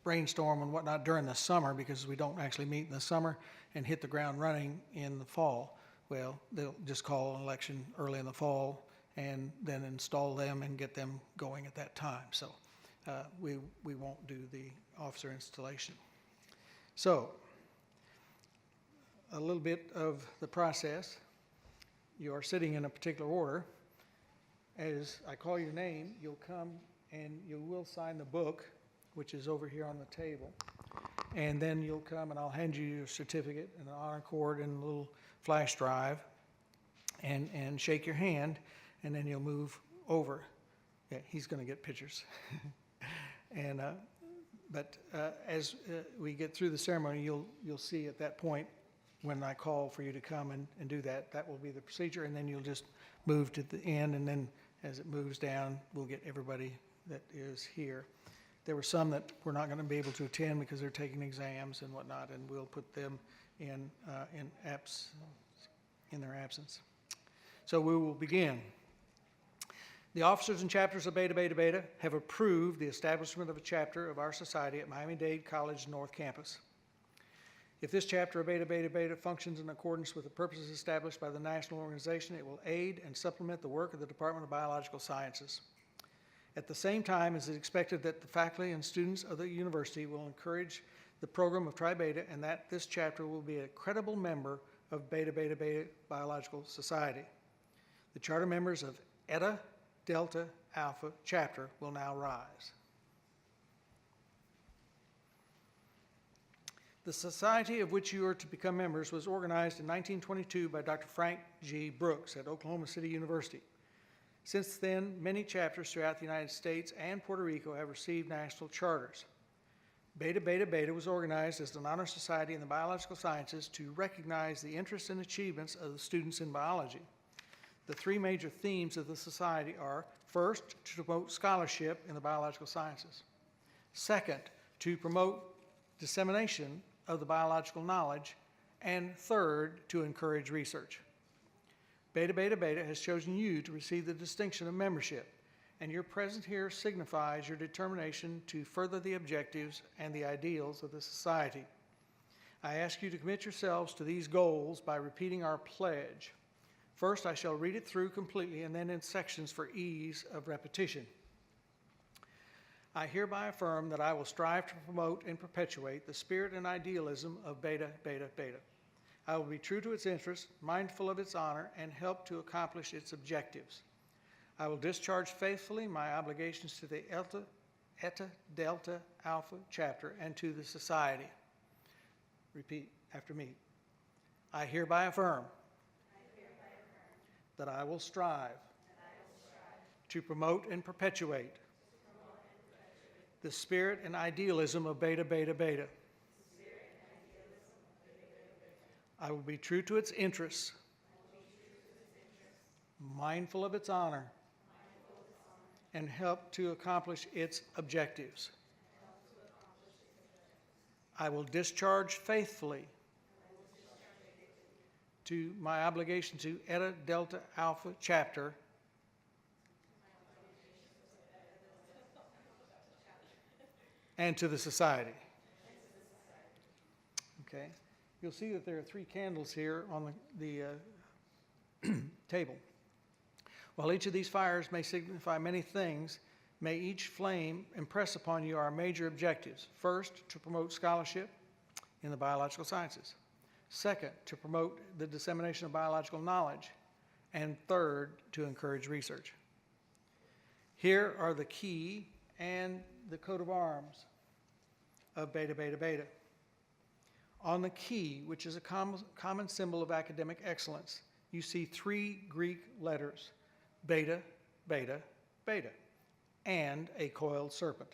[SPEAKER 4] brainstorm and whatnot during the summer, because we don't actually meet in the summer and hit the ground running in the fall. Well, they'll just call an election early in the fall and then install them and get them going at that time. So we won't do the officer installation. So a little bit of the process. You are sitting in a particular order. As I call your name, you'll come and you will sign the book, which is over here on the table. And then you'll come and I'll hand you your certificate and an honor cord and a little flash drive and shake your hand, and then you'll move over. Yeah, he's going to get pictures. And but as we get through the ceremony, you'll see at that point when I call for you to come and do that. That will be the procedure, and then you'll just move to the end, and then as it moves down, we'll get everybody that is here. There were some that we're not going to be able to attend because they're taking exams and whatnot, and we'll put them in their absence. So we will begin. The officers and chapters of Beta Beta Beta have approved the establishment of a chapter of our society at Miami-Dade College North Campus. If this chapter of Beta Beta Beta functions in accordance with the purposes established by the national organization, it will aid and supplement the work of the Department of Biological Sciences. At the same time, it is expected that the faculty and students of the university will encourage the program of Tri Beta, and that this chapter will be a credible member of Beta Beta Beta Biological Society. The charter members of Eta Delta Alpha chapter will now rise. The society of which you are to become members was organized in 1922 by Dr. Frank G. Brooks at Oklahoma City University. Since then, many chapters throughout the United States and Puerto Rico have received national charters. Beta Beta Beta was organized as an honor society in the biological sciences to recognize the interests and achievements of the students in biology. The three major themes of the society are, first, to promote scholarship in the biological sciences. Second, to promote dissemination of the biological knowledge. And third, to encourage research. Beta Beta Beta has chosen you to receive the distinction of membership, and your presence here signifies your determination to further the objectives and the ideals of the society. I ask you to commit yourselves to these goals by repeating our pledge. First, I shall read it through completely and then in sections for ease of repetition. I hereby affirm that I will strive to promote and perpetuate the spirit and idealism of Beta Beta Beta. I will be true to its interests, mindful of its honor, and help to accomplish its objectives. I will discharge faithfully my obligations to the Eta Delta Alpha chapter and to the society. Repeat after me. I hereby affirm that I will strive to promote and perpetuate the spirit and idealism of Beta Beta Beta. I will be true to its interests, mindful of its honor, and help to accomplish its objectives. I will discharge faithfully to my obligation to Eta Delta Alpha chapter and to the society. Okay. You'll see that there are 3 candles here on the table. While each of these fires may signify many things, may each flame impress upon you our major objectives. First, to promote scholarship in the biological sciences. Second, to promote the dissemination of biological knowledge. And third, to encourage research. Here are the key and the coat of arms of Beta Beta Beta. On the key, which is a common symbol of academic excellence, you see 3 Greek letters, Beta, Beta, Beta, and a coiled serpent.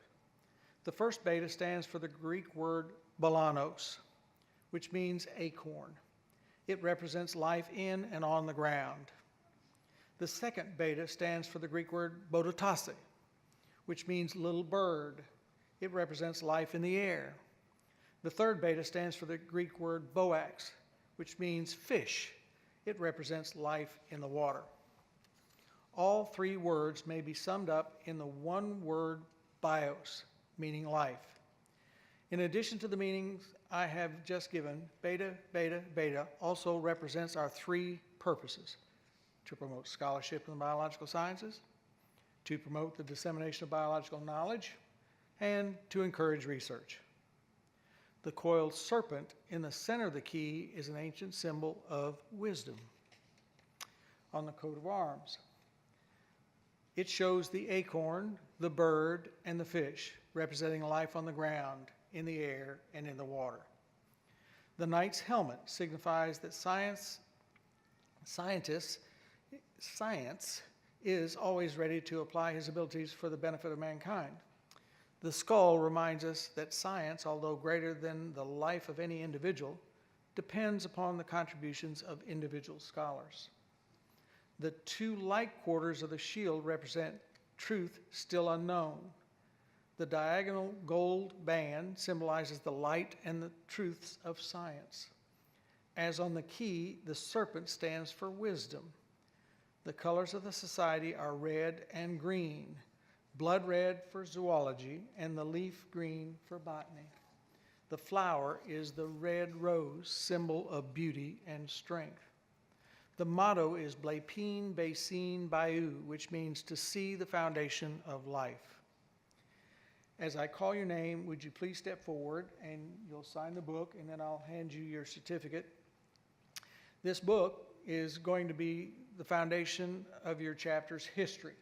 [SPEAKER 4] The first beta stands for the Greek word balanos, which means acorn. It represents life in and on the ground. The second beta stands for the Greek word bodotase, which means little bird. It represents life in the air. The third beta stands for the Greek word boax, which means fish. It represents life in the water. All three words may be summed up in the one word bios, meaning life. In addition to the meanings I have just given, beta, beta, beta also represents our three purposes: to promote scholarship in the biological sciences, to promote the dissemination of biological knowledge, and to encourage research. The coiled serpent in the center of the key is an ancient symbol of wisdom. On the coat of arms, it shows the acorn, the bird, and the fish, representing life on the ground, in the air, and in the water. The knight's helmet signifies that science is always ready to apply his abilities for the benefit of mankind. The skull reminds us that science, although greater than the life of any individual, depends upon the contributions of individual scholars. The two light quarters of the shield represent truth still unknown. The diagonal gold band symbolizes the light and the truths of science. As on the key, the serpent stands for wisdom. The colors of the society are red and green, blood red for zoology and the leaf green for botany. The flower is the red rose, symbol of beauty and strength. The motto is Blepin Basin Bayou, which means to see the foundation of life. As I call your name, would you please step forward and you'll sign the book, and then I'll hand you your certificate. This book is going to be the foundation of your chapter's history.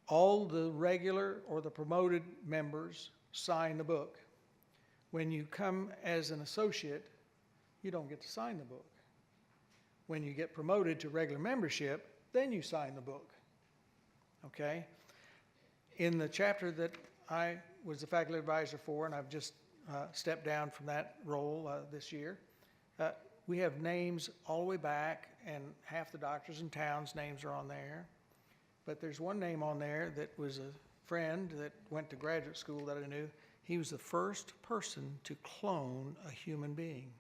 [SPEAKER 4] All the regular or the promoted members sign the book. When you come as an associate, you don't get to sign the book. When you get promoted to regular membership, then you sign the book. Okay? In the chapter that I was the faculty advisor for, and I've just stepped down from that role this year, we have names all the way back, and half the doctors in town's names are on there. But there's one name on there that was a friend that went to graduate school that I knew. He was the first person to clone a human being.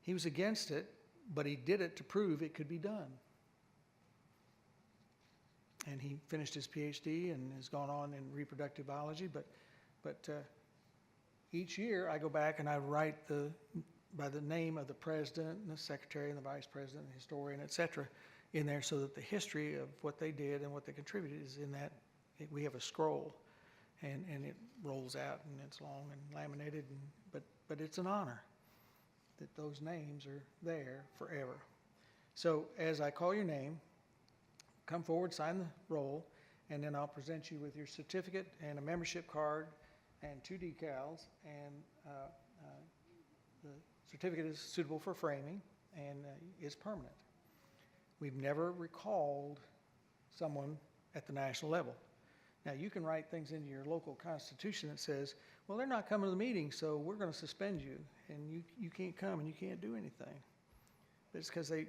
[SPEAKER 4] He was against it, but he did it to prove it could be done. And he finished his PhD and has gone on in reproductive biology. But each year I go back and I write by the name of the president and the secretary and the vice president and the historian, et cetera, in there, so that the history of what they did and what they contributed is in that. We have a scroll, and it rolls out, and it's long and laminated, but it's an honor that those names are there forever. So as I call your name, come forward, sign the roll, and then I'll present you with your certificate and a membership card and 2 decals, and the certificate is suitable for framing and is permanent. We've never recalled someone at the national level. Now, you can write things into your local constitution that says, well, they're not coming to the meeting, so we're going to suspend you, and you can't come and you can't do anything. But it's because they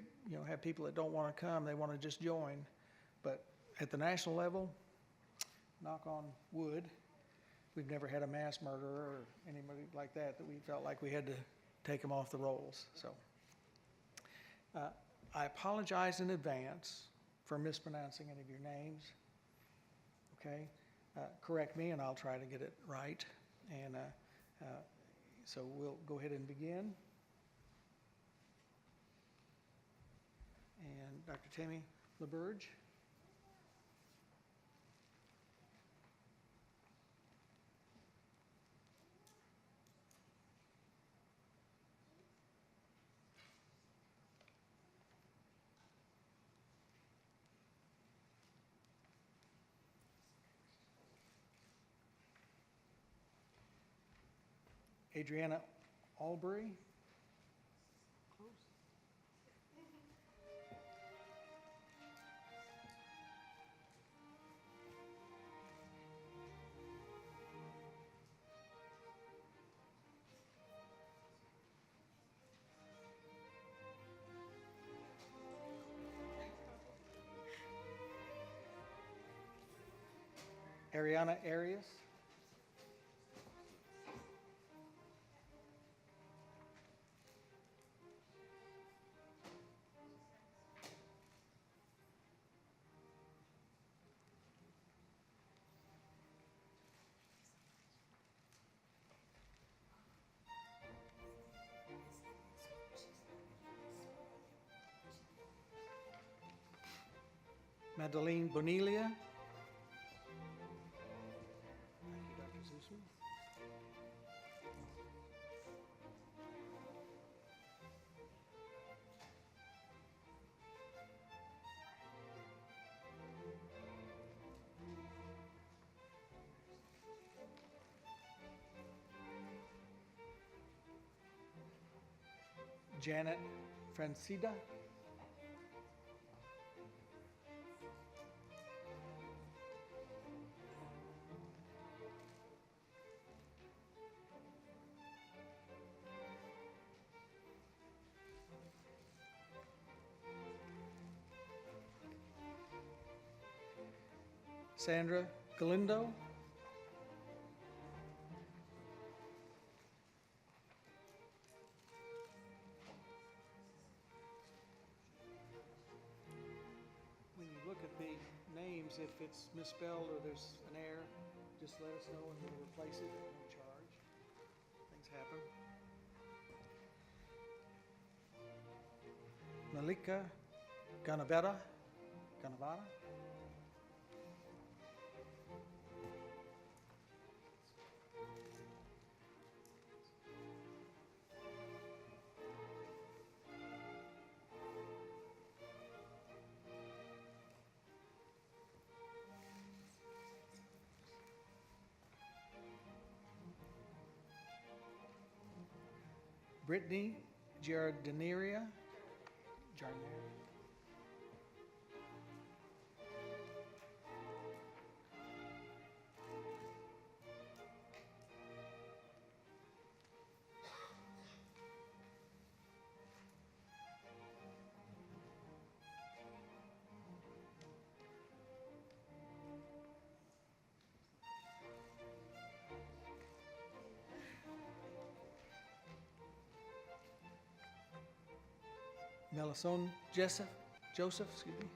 [SPEAKER 4] have people that don't want to come, they want to just join. But at the national level, knock on wood, we've never had a mass murderer or anybody like that we felt like we had to take them off the rolls. So I apologize in advance for mispronouncing any of your names. Okay? Correct me and I'll try to get it right. And so we'll go ahead and begin. And Dr. Tammy LaBerge. Adriana Albury. Ariana Arias. Madeline Bonilia. Thank you, Dr. Zusman. Janet Francida. Sandra Galindo. When you look at the names, if it's misspelled or there's an error, just let us know and we'll replace it at no charge. Things happen. Malika Ganavera. Ganavara. Brittany Giardiniera. Melison Joseph, excuse me.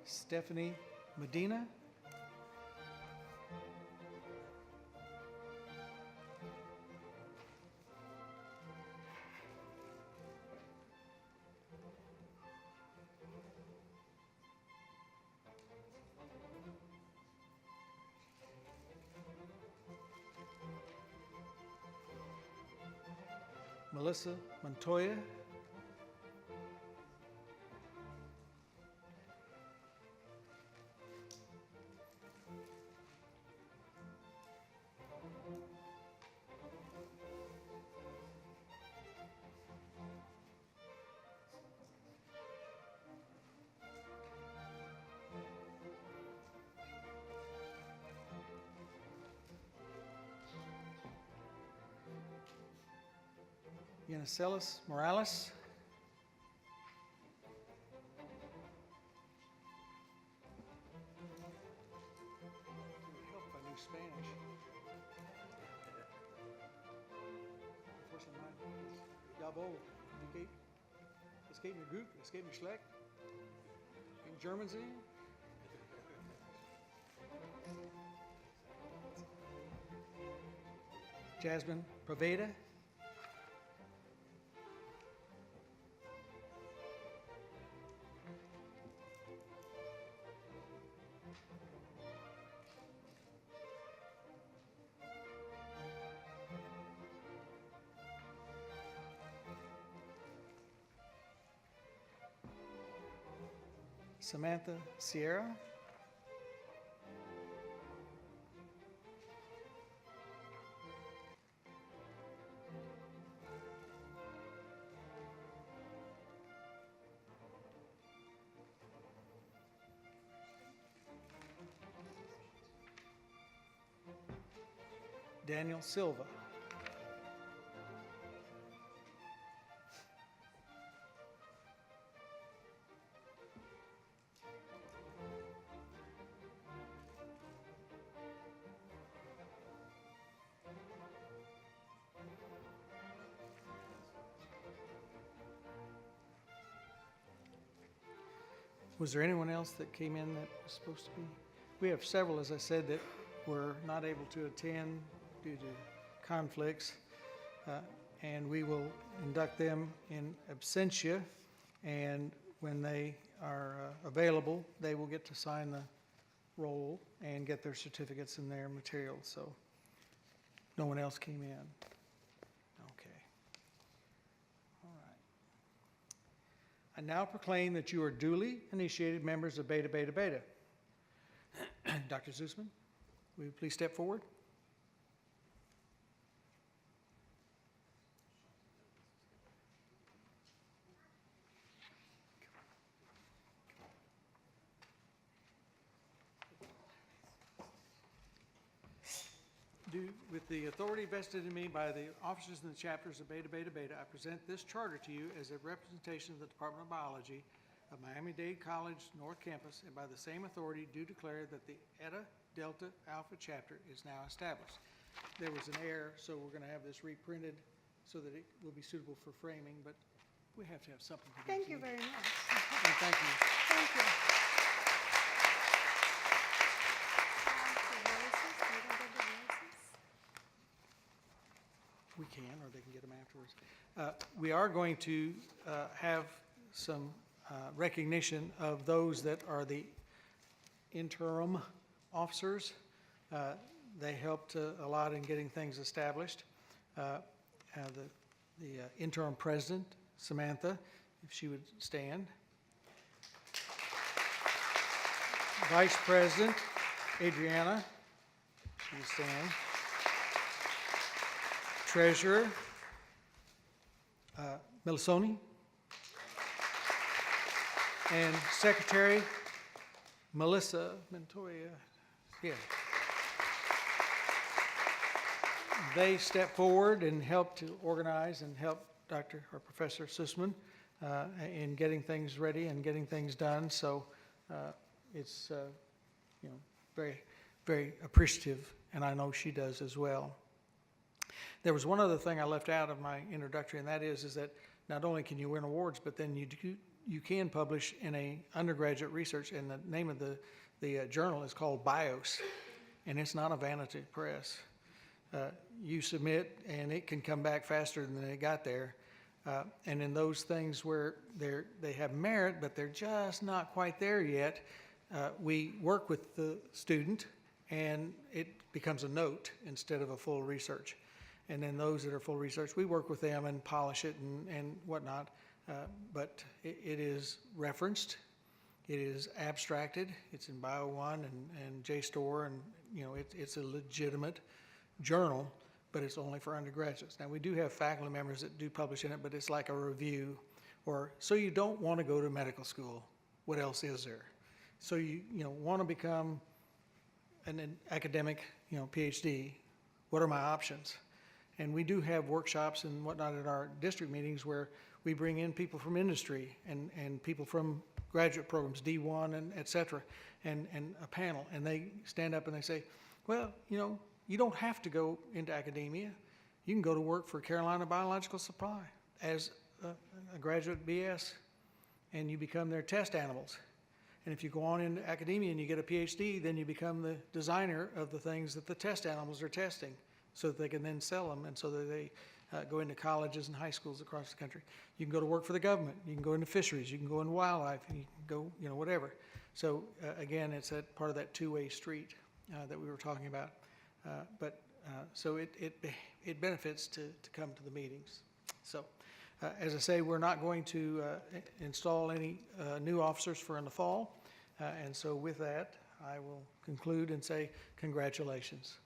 [SPEAKER 4] Stephanie Medina. Melissa Montoya. Yanacelis Morales. Help if I knew Spanish. Unfortunately, Jawohl, es geht mir gut, es geht mir schlecht. In German sehen. Jasmine Paveda. Samantha Sierra. Daniel Silva. Was there anyone else that came in that was supposed to be? We have several, as I said, that were not able to attend due to conflicts. And we will induct them in absentia. And when they are available, they will get to sign the roll and get their certificates and their materials. So no one else came in. Okay. All right. I now proclaim that you are duly initiated members of Beta Beta Beta. Dr. Zusman, will you please step forward? With the authority vested in me by the officers and the chapters of Beta Beta Beta, I present this charter to you as a representation of the Department of Biology of Miami-Dade College North Campus, and by the same authority do declare that the Eta Delta Alpha chapter is now established. There was an error, so we're going to have this reprinted so that it will be suitable for framing, but we have to have something to do.
[SPEAKER 5] Thank you very much.
[SPEAKER 4] And thank you.
[SPEAKER 5] Thank you.
[SPEAKER 4] We can, or they can get them afterwards. We are going to have some recognition of those that are the interim officers. They helped a lot in getting things established. The interim president, Samantha, if she would stand. Vice President, Adriana, she would stand. Treasurer, Melisoni, and Secretary, Melissa Montoya. Yeah. They stepped forward and helped to organize and help Dr. or Professor Sussman in getting things ready and getting things done. So it's very, very appreciative, and I know she does as well. There was one other thing I left out of my introductory, and that is that not only can you win awards, but then you can publish in a undergraduate research, and the name of the journal is called BIOS, and it's not a vanity press. You submit, and it can come back faster than it got there. And in those things where they have merit, but they're just not quite there yet, we work with the student, and it becomes a note instead of a full research. And then those that are full research, we work with them and polish it and whatnot. But it is referenced, it is abstracted, it's in Bio 1 and JSTOR, and it's a legitimate journal, but it's only for undergraduates. Now, we do have faculty members that do publish in it, but it's like a review. Or, so you don't want to go to medical school, what else is there? So you want to become an academic, PhD, what are my options? And we do have workshops and whatnot at our district meetings where we bring in people from industry and people from graduate programs, D1 and et cetera, and a panel. And they stand up and they say, well, you don't have to go into academia. You can go to work for Carolina Biological Supply as a graduate BS, and you become their test animals. And if you go on into academia and you get a PhD, then you become the designer of the things that the test animals are testing, so that they can then sell them, and so that they go into colleges and high schools across the country. You can go to work for the government. You can go into fisheries. You can go into wildlife. And you can go, whatever. So again, it's that part of that two-way street that we were talking about. So it benefits to come to the meetings. So as I say, we're not going to install any new officers for in the fall. And so with that, I will conclude and say congratulations.